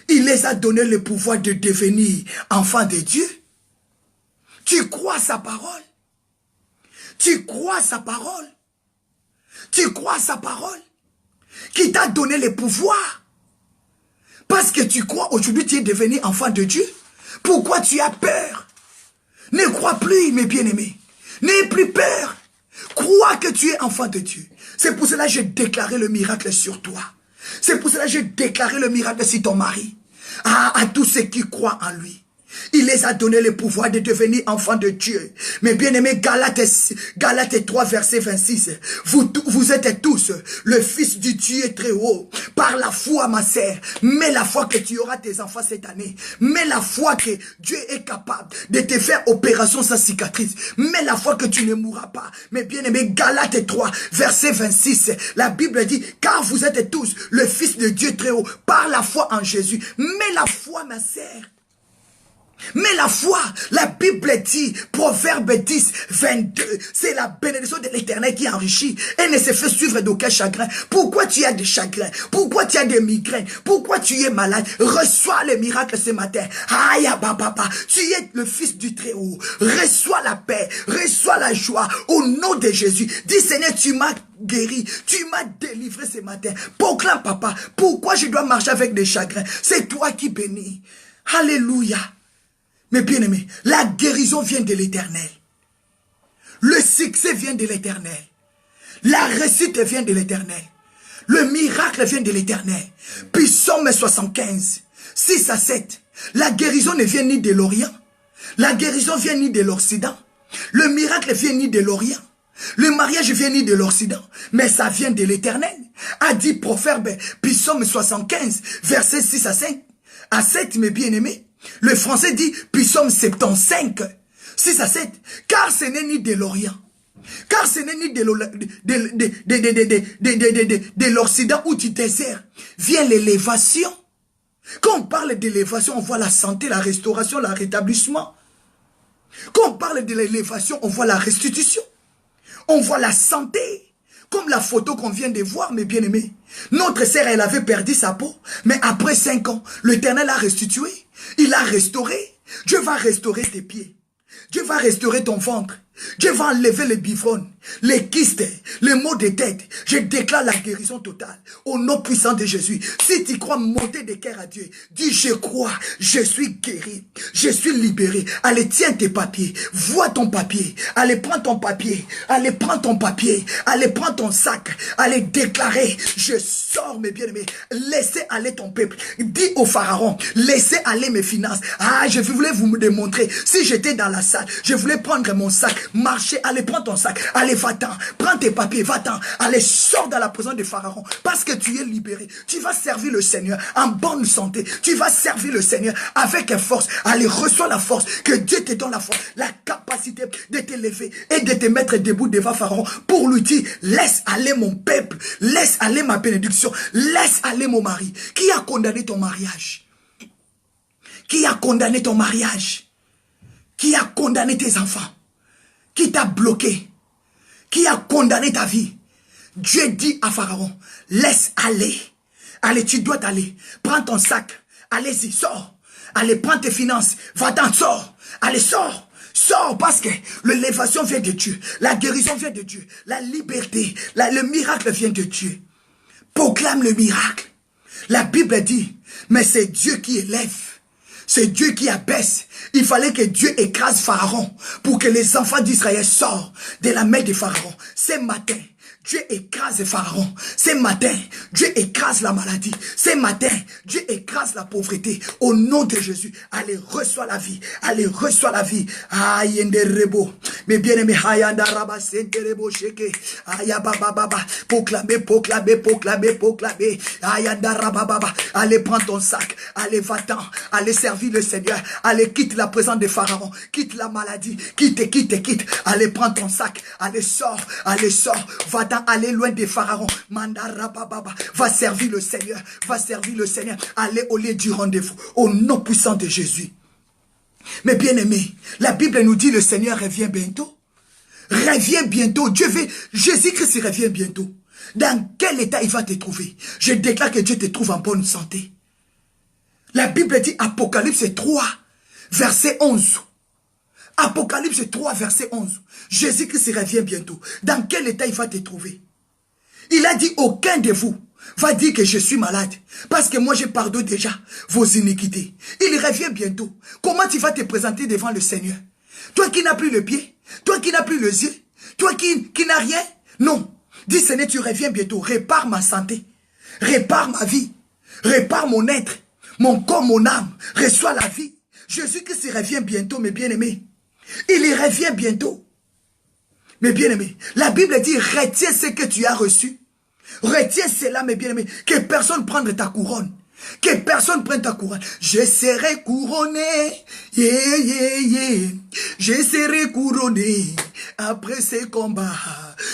Speaker 1: il les a donné le pouvoir de devenir enfants de Dieu. Tu crois sa parole. Tu crois sa parole. Tu crois sa parole. Qui t'a donné le pouvoir. Parce que tu crois aujourd'hui tu es devenu enfant de Dieu. Pourquoi tu as peur? Ne crois plus, mes bien-aimés. N'aie plus peur. Crois que tu es enfant de Dieu. C'est pour cela que j'ai déclaré le miracle sur toi. C'est pour cela que j'ai déclaré le miracle sur ton mari. À tous ceux qui croient en lui. Il les a donné le pouvoir de devenir enfants de Dieu. Mais bien aimé, Galates 3, verset 26. Vous êtes tous le fils du Dieu très haut. Par la foi, ma sœur. Mais la foi que tu auras tes enfants cette année. Mais la foi que Dieu est capable de te faire opération sans cicatrice. Mais la foi que tu ne mourras pas. Mais bien aimé, Galates 3, verset 26. La Bible dit, car vous êtes tous le fils de Dieu très haut. Par la foi en Jésus. Mais la foi, ma sœur. Mais la foi, la Bible dit, Proverbe 10, 22, c'est la bénédiction de l'Éternel qui enrichit et ne se fait suivre d'aucun chagrin. Pourquoi tu as des chagrins? Pourquoi tu as des migraines? Pourquoi tu es malade? Reçois le miracle ce matin. Aïe, papa, tu es le fils du Très-Haut. Reçois la paix, reçois la joie au nom de Jésus. Dis Seigneur, tu m'as guéri, tu m'as délivré ce matin. Proclame, papa, pourquoi je dois marcher avec des chagrins? C'est toi qui bénis. Alléluia. Mais bien aimé, la guérison vient de l'Éternel. Le succès vient de l'Éternel. La réussite vient de l'Éternel. Le miracle vient de l'Éternel. Puis Psaume 75, 6 à 7. La guérison ne vient ni de l'Orient. La guérison vient ni de l'Occident. Le miracle vient ni de l'Orient. Le mariage vient ni de l'Occident. Mais ça vient de l'Éternel. A dit Proverbe, Psaume 75, versets 6 à 5. À 7, mes bien-aimés. Le français dit Psaume 75, 6 à 7. Car ce n'est ni de l'Orient. Car ce n'est ni de l'Occident où tu désires. Vient l'élévation. Quand on parle d'élévation, on voit la santé, la restauration, le rétablissement. Quand on parle de l'élévation, on voit la restitution. On voit la santé. Comme la photo qu'on vient de voir, mes bien-aimés. Notre sœur, elle avait perdu sa peau. Mais après 5 ans, l'Éternel a restitué. Il a restauré. Dieu va restaurer tes pieds. Dieu va restaurer ton ventre. Dieu va enlever les bifrons, les kystes, les maux de tête. Je déclare la guérison totale au nom puissant de Jésus. Si tu crois monter des cœurs à Dieu, dis je crois, je suis guéri, je suis libéré. Allez, tiens tes papiers, vois ton papier. Allez, prends ton papier, allez, prends ton papier, allez, prends ton sac, allez déclarer, je sors mes bien-aimés. Laissez aller ton peuple. Dis au Pharaon, laissez aller mes finances. Ah, je voulais vous me démontrer. Si j'étais dans la salle, je voulais prendre mon sac. Marcher, allez, prends ton sac, allez, va-t'en, prends tes papiers, va-t'en, allez, sors dans la présence de Pharaon, parce que tu es libéré, tu vas servir le Seigneur en bonne santé, tu vas servir le Seigneur avec force, allez, reçois la force, que Dieu te donne la force, la capacité de te lever et de te mettre debout devant Pharaon, pour lui dire, laisse aller mon peuple, laisse aller ma bénédiction, laisse aller mon mari. Qui a condamné ton mariage? Qui a condamné ton mariage? Qui a condamné tes enfants? Qui t'a bloqué? Qui a condamné ta vie? Dieu dit à Pharaon, laisse aller. Allez, tu dois aller. Prends ton sac. Allez-y, sors. Allez, prends tes finances. Va-t'en, sors. Allez, sors. Sors parce que l'élévation vient de Dieu. La guérison vient de Dieu. La liberté, le miracle vient de Dieu. Proclame le miracle. La Bible dit, mais c'est Dieu qui élève. C'est Dieu qui abaisse. Il fallait que Dieu écrase Pharaon pour que les enfants d'Israël sortent de la main de Pharaon. Ce matin, Dieu écrase Pharaon. Ce matin, Dieu écrase la maladie. Ce matin, Dieu écrase la pauvreté. Au nom de Jésus, allez, reçois la vie. Allez, reçois la vie. Aïe, rebo. Mes bien-aimés, ayanda raba sente rebo sheke. Aïe, baba baba. Proclamer, proclamer, proclamer, proclamer. Ayanda raba baba. Allez, prends ton sac. Allez, va-t'en. Allez, servir le Seigneur. Allez, quitte la présence de Pharaon. Quitte la maladie. Quitte, quitte, quitte. Allez, prends ton sac. Allez, sors. Allez, sors. Va-t'en. Allez loin des pharaons. Mandarababa. Va servir le Seigneur. Va servir le Seigneur. Allez au lieu du rendez-vous. Au nom puissant de Jésus. Mais bien aimés, la Bible nous dit le Seigneur revient bientôt. Revient bientôt. Dieu veut. Jésus-Christ revient bientôt. Dans quel état il va te trouver? Je déclare que Dieu te trouve en bonne santé. La Bible dit Apocalypse 3, verset 11. Apocalypse 3, verset 11. Jésus-Christ revient bientôt. Dans quel état il va te trouver? Il a dit, aucun de vous va dire que je suis malade. Parce que moi, je pardonne déjà vos iniquités. Il revient bientôt. Comment tu vas te présenter devant le Seigneur? Toi qui n'as plus le pied, toi qui n'as plus les yeux, toi qui n'as rien. Non. Dis, Seigneur, tu reviens bientôt. Répare ma santé. Répare ma vie. Répare mon être. Mon corps, mon âme. Reçois la vie. Jésus-Christ revient bientôt, mes bien-aimés. Il revient bientôt. Mes bien-aimés, la Bible dit, retiens ce que tu as reçu. Retiens cela, mes bien-aimés. Que personne prenne ta couronne. Que personne prenne ta couronne. Je serai couronné. Yeah, yeah, yeah. Je serai couronné. Après ces combats,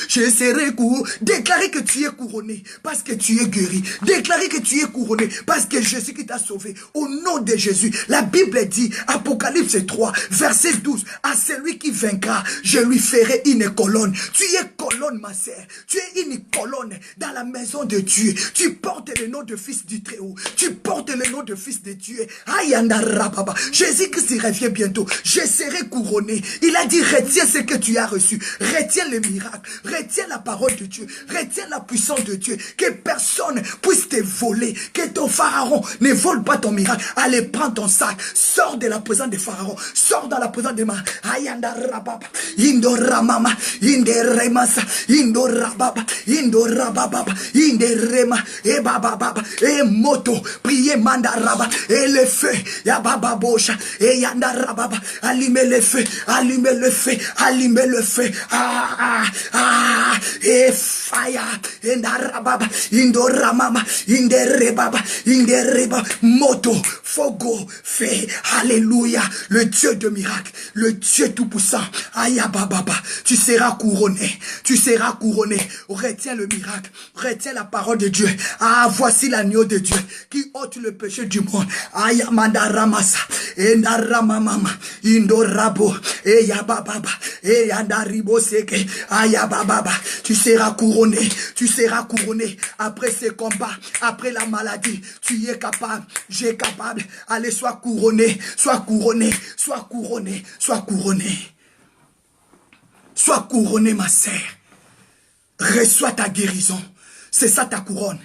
Speaker 1: je serai couronné. Déclarez que tu es couronné parce que tu es guéri. Déclarez que tu es couronné parce que Jésus qui t'a sauvé. Au nom de Jésus, la Bible dit, Apocalypse 3, verset 12, à celui qui vaincra, je lui ferai une colonne. Tu es colonne, ma sœur. Tu es une colonne dans la maison de Dieu. Tu portes le nom de fils du Très-Haut. Tu portes le nom de fils de Dieu. Jésus-Christ revient bientôt. Je serai couronné. Il a dit, retiens ce que tu as reçu. Retiens le miracle. Retiens la parole de Dieu. Retiens la puissance de Dieu. Que personne puisse te voler. Que ton pharaon ne vole pas ton miracle. Allez, prends ton sac. Sors de la présence des pharaons. Sors dans la présence des mains. Ayanda rababa. Indo ramama. Inde remasa. Indo rababa. Indo rababa. Inde rema. E bababa. E moto. Priez mandaraba. Et le feu. Yababa bosha. Et yanda rababa. Allumez le feu. Allumez le feu. Allumez le feu. Et fire. Indarababa. Indoramama. Inderebaba. Indereba. Moto. Fogo. Feu. Alléluia. Le Dieu de miracle. Le Dieu tout-puissant. Ayababa. Tu seras couronné. Tu seras couronné. Retiens le miracle. Retiens la parole de Dieu. Ah, voici l'agneau de Dieu qui ôte le péché du monde. Ayamandaramasa. Endaramamama. Indorabo. Eyababa. Eyandaribo seke. Ayababa. Tu seras couronné. Tu seras couronné. Après ces combats, après la maladie, tu y es capable. J'ai capable. Allez, sois couronné. Sois couronné. Sois couronné. Sois couronné. Sois couronné, ma sœur. Reçois ta guérison. C'est ça ta couronne.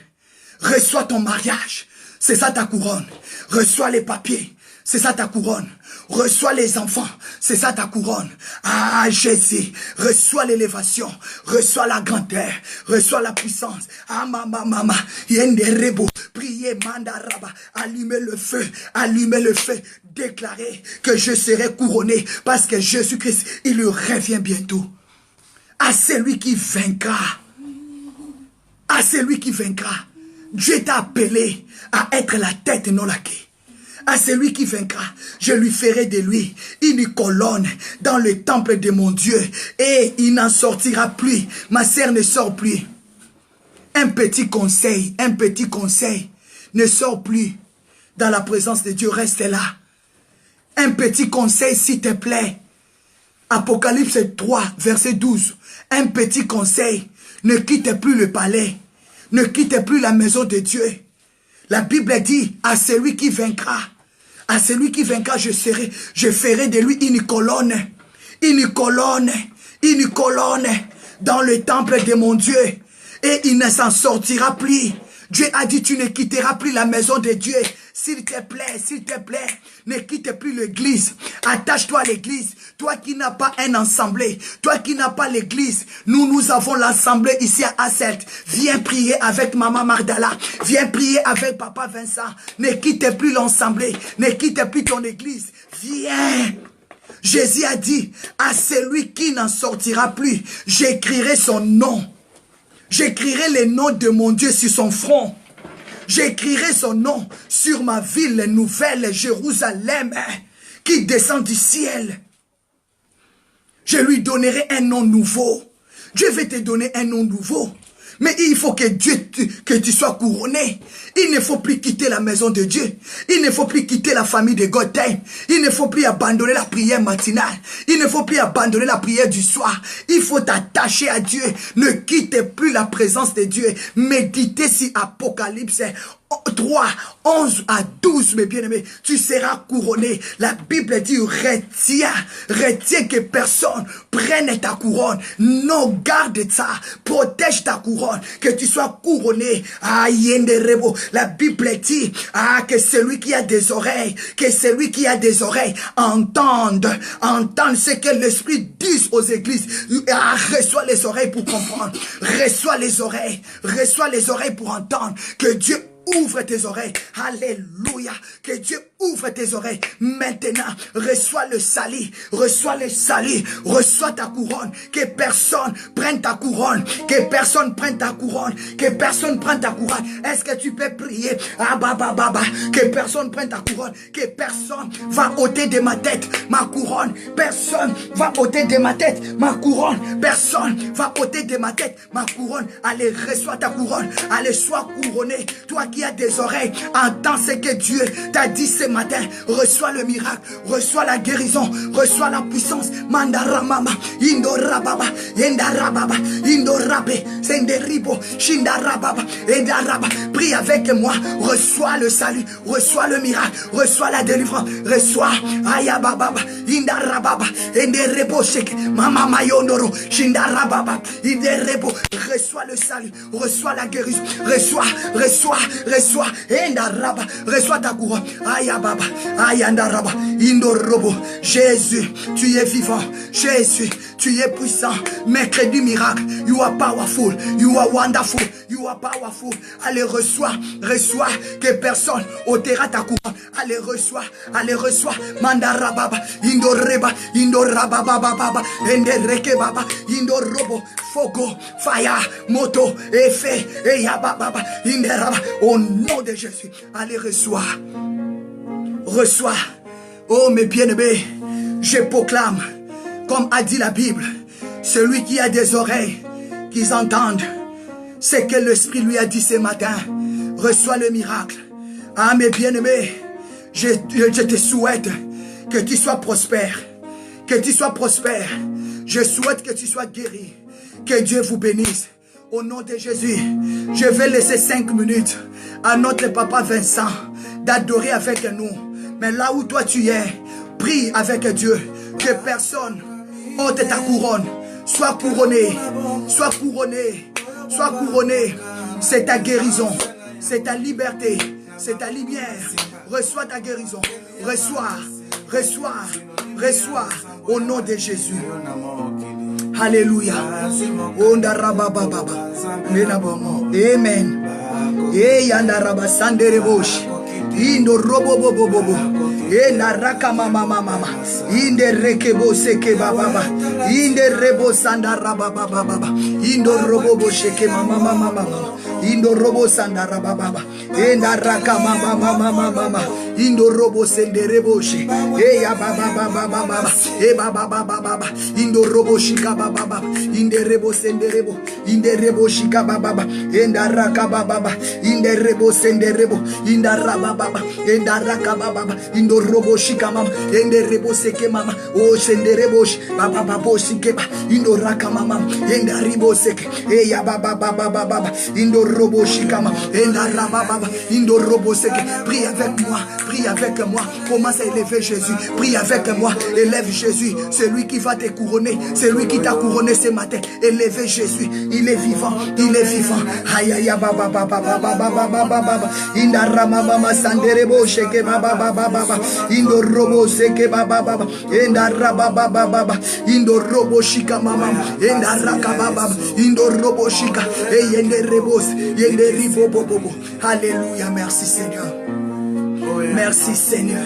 Speaker 1: Reçois ton mariage. C'est ça ta couronne. Reçois les papiers. C'est ça ta couronne. Reçois les enfants. C'est ça ta couronne. Ah, Jésus. Reçois l'élévation. Reçois la grandeur. Reçois la puissance. Ah, mama. Yenderebo. Priez, mandaraba. Allumez le feu. Allumez le feu. Déclarez que je serai couronné. Parce que Jésus-Christ, il revient bientôt. À celui qui vaincra. À celui qui vaincra. Dieu t'a appelé à être la tête et non la queue. À celui qui vaincra, je lui ferai de lui une colonne dans le temple de mon Dieu. Et il n'en sortira plus. Ma sœur ne sort plus. Un petit conseil. Ne sort plus dans la présence de Dieu. Reste là. Un petit conseil, s'il te plaît. Apocalypse 3, verset 12. Un petit conseil. Ne quitte plus le palais. Ne quitte plus la maison de Dieu. La Bible dit, à celui qui vaincra, je ferai de lui une colonne dans le temple de mon Dieu. Et il ne s'en sortira plus. Dieu a dit, tu ne quitteras plus la maison de Dieu. S'il te plaît, ne quitte plus l'église. Attache-toi à l'église. Toi qui n'as pas un assemblée, toi qui n'as pas l'église, nous avons l'assemblée ici à Asselt. Viens prier avec Maman Mardala. Viens prier avec Papa Vincent. Ne quitte plus l'assemblée. Ne quitte plus ton église. Viens. Jésus a dit, à celui qui n'en sortira plus, j'écrirai son nom. J'écrirai le nom de mon Dieu sur son front. J'écrirai son nom sur ma ville nouvelle, Jérusalem, qui descend du ciel. Je lui donnerai un nom nouveau. Dieu va te donner un nom nouveau. Mais il faut que tu sois couronné. Il ne faut plus quitter la maison de Dieu. Il ne faut plus quitter la famille de God Time. Il ne faut plus abandonner la prière matinale. Il ne faut plus abandonner la prière du soir. Il faut t'attacher à Dieu. Ne quitte plus la présence de Dieu. Méditez sur Apocalypse 3, 11 à 12, mes bien-aimés, tu seras couronné. La Bible dit, retiens que personne prenne ta couronne. Non, garde ça, protège ta couronne, que tu sois couronné. Ah, Yenderebo. La Bible dit, que celui qui a des oreilles, entende ce que l'Esprit dit aux églises. Ah, reçois les oreilles pour comprendre. Reçois les oreilles pour entendre que Dieu ouvre tes oreilles. Alléluia. Que Dieu ouvre tes oreilles. Maintenant, reçois le salut. Reçois ta couronne. Que personne prenne ta couronne. Que personne prenne ta couronne. Est-ce que tu peux prier? Que personne prenne ta couronne. Que personne va ôter de ma tête ma couronne. Personne va ôter de ma tête ma couronne. Allez, reçois ta couronne. Allez, sois couronné. Toi qui as des oreilles, entends ce que Dieu t'a dit ce matin. Reçois le miracle, reçois la guérison, reçois la puissance. Mandaramama, Indorababa, Yendarababa, Indorabe, Senderibo, Shindarababa, Endaraba. Prie avec moi, reçois le salut, reçois le miracle, reçois la délivrance, reçois Ayababa, Indarababa, Enderebo Shek, Mama Mayonoro, Shindarababa, Inderebo. Reçois le salut, reçois la guérison, reçois, Endaraba, reçois ta couronne. Ayababa, Ayandaraba, Indorobo. Jésus, tu es vivant. Jésus, tu es puissant. Maître du miracle. You are powerful. You are wonderful. You are powerful. Allez, reçois. Que personne ôtera ta couronne. Allez, reçois. Mandarababa, Indoreba, Indorababa, Enderekebaba, Indorobo, Fogo, Fire, Moto, Effet, Eyababa, Inderaba. Au nom de Jésus. Allez, reçois. Oh, mes bien-aimés, je proclame, comme a dit la Bible, celui qui a des oreilles, qu'ils entendent ce que l'Esprit lui a dit ce matin. Reçois le miracle. Ah, mes bien-aimés, je te souhaite que tu sois prospère. Je souhaite que tu sois guéri. Que Dieu vous bénisse. Au nom de Jésus, je vais laisser 5 minutes à notre papa Vincent d'adorer avec nous. Mais là où toi tu es, prie avec Dieu. Que personne ôte ta couronne. Sois couronné, sois couronné, sois couronné. C'est ta guérison, c'est ta liberté, c'est ta lumière. Reçois ta guérison, reçois, reçois, reçois au nom de Jésus. Alléluia. Amen. Indo robo bobo bobo, na raka mama mama, inde rekebo seke baba, inde rebo sanda raba baba, indo robo bo sheke mama mama mama, indo robo sanda raba baba, enda raka mama mama mama, indo robo sende rebo she, ya baba baba baba, baba baba baba, indo robo shika baba, inde rebo sende rebo shika baba, enda raka baba, inde rebo sende rebo, inda raba baba, enda raka baba, indo robo shika mama, ende rebo seke mama, o sende rebo baba baba shike ba, indo raka mama, enda ribo seke, ya baba baba baba, indo robo shika mama, enda raba baba, indo robo seke. Prie avec moi, prie avec moi. Commence à élever Jésus. Prie avec moi, élève Jésus. C'est lui qui va te couronner, c'est lui qui t'a couronné ce matin. Élevez Jésus, il est vivant, il est vivant. Aïe aïe baba baba baba baba baba, inda rama mama sanderebo sheke baba baba baba, indo robo seke baba baba, enda raba baba baba, indo robo shika mama, enda raka baba, indo robo shika, et yende rebos, yende ribo bobo. Alléluia, merci Seigneur. Merci Seigneur.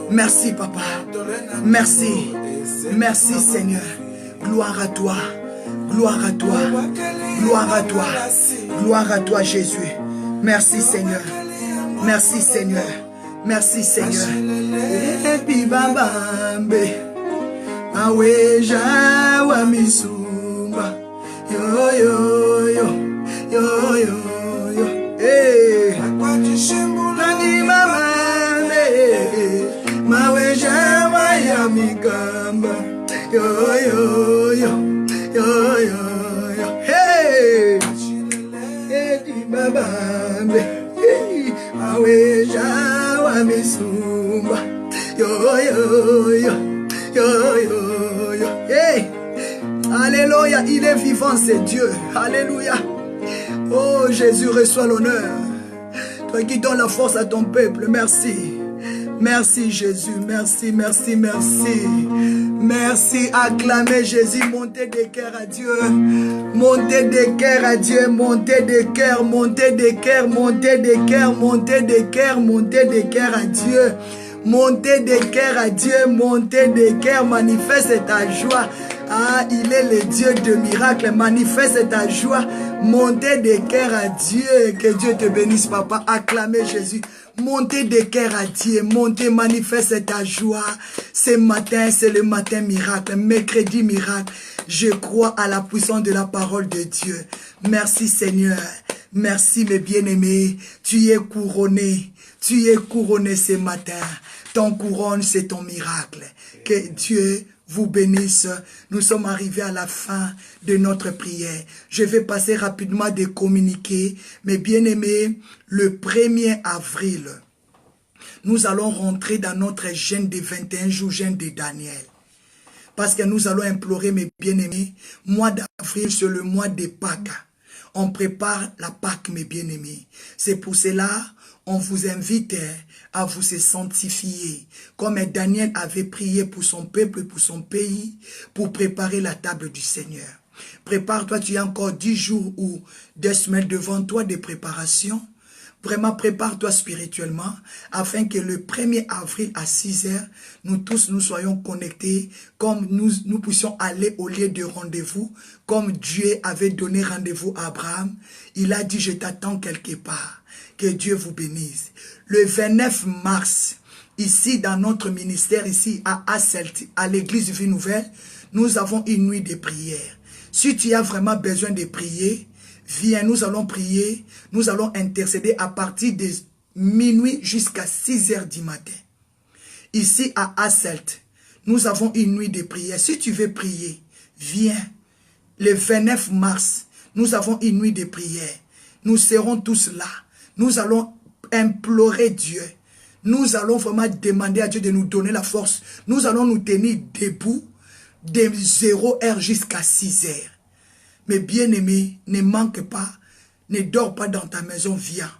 Speaker 1: Merci Papa. Merci. Merci Seigneur. Gloire à toi. Gloire à toi. Gloire à toi. Gloire à toi Jésus. Merci Seigneur. Merci Seigneur. Merci Seigneur. Et puis babambe. Aweja wa misumba. Yo yo yo. Yo yo yo. Hey. Nani mamande. Maweja wa ya mikamba. Yo yo yo. Yo yo yo. Hey. Et puis babambe. Aweja wa misumba. Yo yo yo. Yo yo yo. Hey. Alléluia, il est vivant, c'est Dieu. Alléluia. Oh Jésus, reçois l'honneur. Toi qui donnes la force à ton peuple, merci. Merci Jésus, merci, merci, merci. Merci, acclamez Jésus, montez des cœurs à Dieu. Montez des cœurs à Dieu, montez des cœurs, montez des cœurs, montez des cœurs, montez des cœurs, montez des cœurs à Dieu. Montez des cœurs à Dieu, montez des cœurs, manifeste ta joie. Ah, il est le Dieu de miracles, manifeste ta joie. Montez des cœurs à Dieu, que Dieu te bénisse papa, acclamez Jésus. Montez des cœurs à Dieu, montez, manifeste ta joie. Ce matin, c'est le matin miracle, mercredi miracle. Je crois à la puissance de la parole de Dieu. Merci Seigneur, merci mes bien-aimés, tu es couronné. Tu es couronné ce matin. Ton couronne, c'est ton miracle. Que Dieu vous bénisse. Nous sommes arrivés à la fin de notre prière. Je vais passer rapidement des communiqués. Mes bien-aimés, le 1er avril, nous allons rentrer dans notre jeûne de 21 jours, jeûne de Daniel. Parce que nous allons implorer, mes bien-aimés, mois d'avril, c'est le mois de Pâques. On prépare la Pâques, mes bien-aimés. C'est pour cela on vous invite à vous sanctifier. Comme Daniel avait prié pour son peuple, pour son pays, pour préparer la table du Seigneur. Prépare-toi, tu as encore 10 jours ou 2 semaines devant toi de préparation. Vraiment, prépare-toi spirituellement, afin que le 1er avril à 6 h, nous tous nous soyons connectés, comme nous puissions aller au lieu de rendez-vous, comme Dieu avait donné rendez-vous à Abraham. Il a dit, je t'attends quelque part. Que Dieu vous bénisse. Le 29 mars, ici dans notre ministère, ici à Asselt, à l'église Vie Nouvelle, nous avons une nuit de prière. Si tu as vraiment besoin de prier, viens, nous allons prier, nous allons intercéder à partir de minuit jusqu'à 6 h du matin. Ici à Asselt, nous avons une nuit de prière. Si tu veux prier, viens. le 29 mars, nous avons une nuit de prière. Nous serons tous là. Nous allons implorer Dieu. Nous allons vraiment demander à Dieu de nous donner la force. Nous allons nous tenir debout de 0h jusqu'à 6h. Mais bien-aimé, ne manque pas, ne dors pas dans ta maison, viens.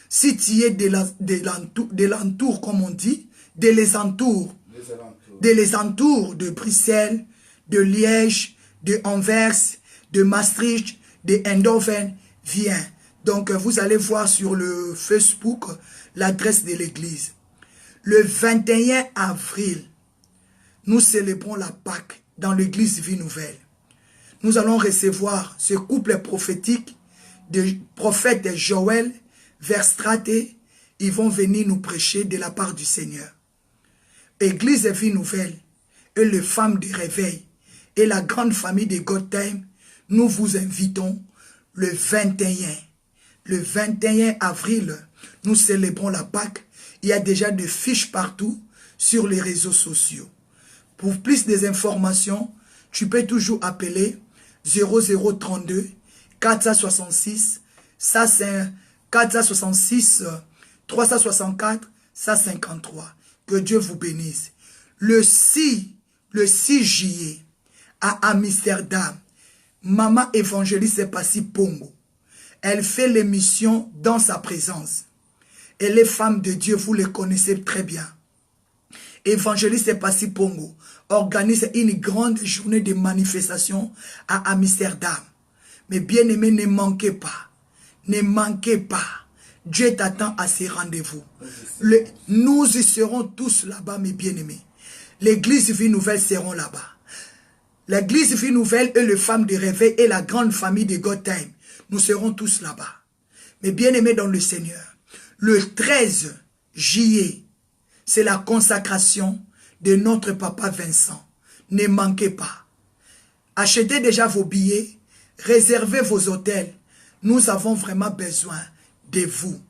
Speaker 1: Si tu es de l'entour, comme on dit, de les entours de Bruxelles, de Liège, de Anvers, de Maastricht, de Eindhoven, viens. Donc, vous allez voir sur le Facebook l'adresse de l'église. Le 21 avril, nous célébrons la Pâque dans l'église Vie Nouvelle. Nous allons recevoir ce couple prophétique de prophète Joël Verstrate. Ils vont venir nous prêcher de la part du Seigneur. Église Vie Nouvelle et les femmes du réveil et la grande famille de God Time, nous vous invitons le 21 avril, nous célébrons la Pâque. Il y a déjà des fiches partout sur les réseaux sociaux. Pour plus d'informations, tu peux toujours appeler 0032 466 364 153. Que Dieu vous bénisse. Le 6 juillet, à Amsterdam, Maman évangéliste Passy Pongo, elle fait l'émission dans sa présence. Et les femmes de Dieu, vous les connaissez très bien. Évangéliste Passy Pongo organise une grande journée de manifestation à Amsterdam. Mais bien aimé, ne manquez pas. Ne manquez pas. Dieu t'attend à ces rendez-vous. Nous y serons tous là-bas, mes bien-aimés. L'église Vie Nouvelle seront là-bas. L'église Vie Nouvelle et les femmes de réveil et la grande famille de God Time, nous serons tous là-bas. Mais bien-aimés dans le Seigneur, le 13 juillet, c'est la consacration de notre papa Vincent. Ne manquez pas. Achetez déjà vos billets, réservez vos hôtels. Nous avons vraiment besoin de vous.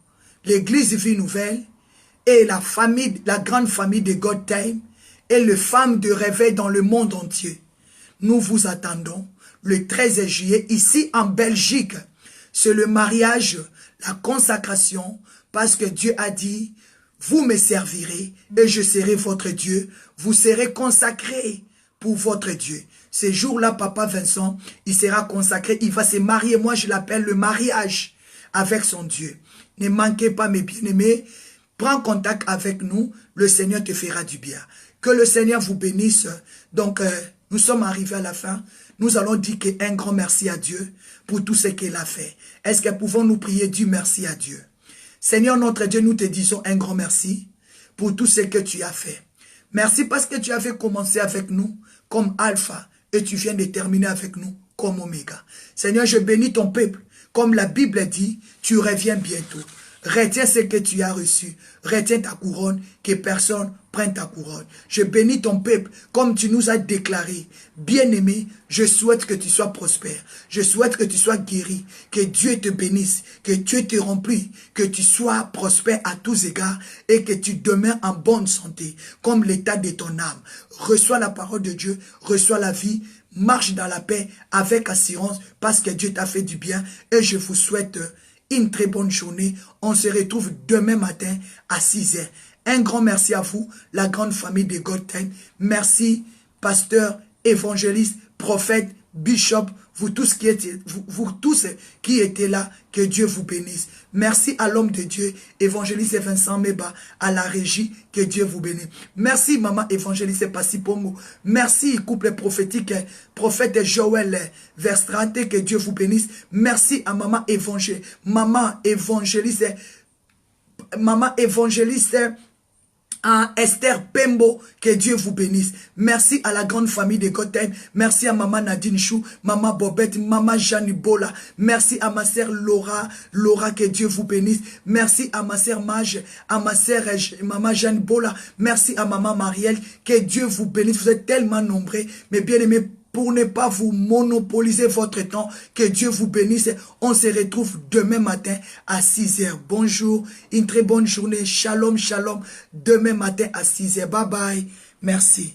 Speaker 1: L'église Vie Nouvelle et la famille, la grande famille de God Time et les femmes de réveil dans le monde entier. Nous vous attendons le 13 juillet ici en Belgique. C'est le mariage, la consacration, parce que Dieu a dit, vous me servirez et je serai votre Dieu. Vous serez consacrés pour votre Dieu. Ce jour-là, papa Vincent, il sera consacré, il va se marier. Moi, je l'appelle le mariage avec son Dieu. Ne manquez pas, mes bien-aimés. Prends contact avec nous. Le Seigneur te fera du bien. Que le Seigneur vous bénisse. Donc, nous sommes arrivés à la fin. Nous allons dire un grand merci à Dieu pour tout ce qu'il a fait. Est-ce que pouvons-nous prier du merci à Dieu? Seigneur notre Dieu, nous te disons un grand merci pour tout ce que tu as fait. Merci parce que tu avais commencé avec nous comme Alpha et tu viens de terminer avec nous comme Oméga. Seigneur, je bénis ton peuple. Comme la Bible dit, tu reviens bientôt. Retiens ce que tu as reçu. Retiens ta couronne, que personne prenne ta couronne. Je bénis ton peuple comme tu nous as déclaré. Bien-aimé, je souhaite que tu sois prospère. Je souhaite que tu sois guéri. Que Dieu te bénisse. Que Dieu te remplisse. Que tu sois prospère à tous égards. Et que tu demeures en bonne santé. Comme l'état de ton âme. Reçois la parole de Dieu. Reçois la vie. Marche dans la paix avec assurance. Parce que Dieu t'a fait du bien. Et je vous souhaite une très bonne journée. On se retrouve demain matin à 6h. Un grand merci à vous, la grande famille de God Time. Merci, pasteur, évangéliste, prophète, bishop, vous tous qui étiez là, que Dieu vous bénisse. Merci à l'homme de Dieu, évangéliste Vincent Meba, à la régie, que Dieu vous bénisse. Merci, maman évangéliste Passy Pongo. Merci, couple prophétique, prophète Joël Verstrate, que Dieu vous bénisse. Merci à maman évangéliste, à Esther Pembo, que Dieu vous bénisse. Merci à la grande famille de God Time. Merci à maman Nadine Chou, maman Bobette, maman Jeanne Bola. Merci à ma sœur Laura, que Dieu vous bénisse. Merci à ma sœur Mage, à ma sœur maman Jeanne Bola. Merci à maman Marielle, que Dieu vous bénisse. Vous êtes tellement nombreux, mais bien aimés, pour ne pas vous monopoliser votre temps, que Dieu vous bénisse. On se retrouve demain matin à 6h. Bonjour, une très bonne journée. Shalom, shalom. Demain matin à 6h. Bye bye. Merci.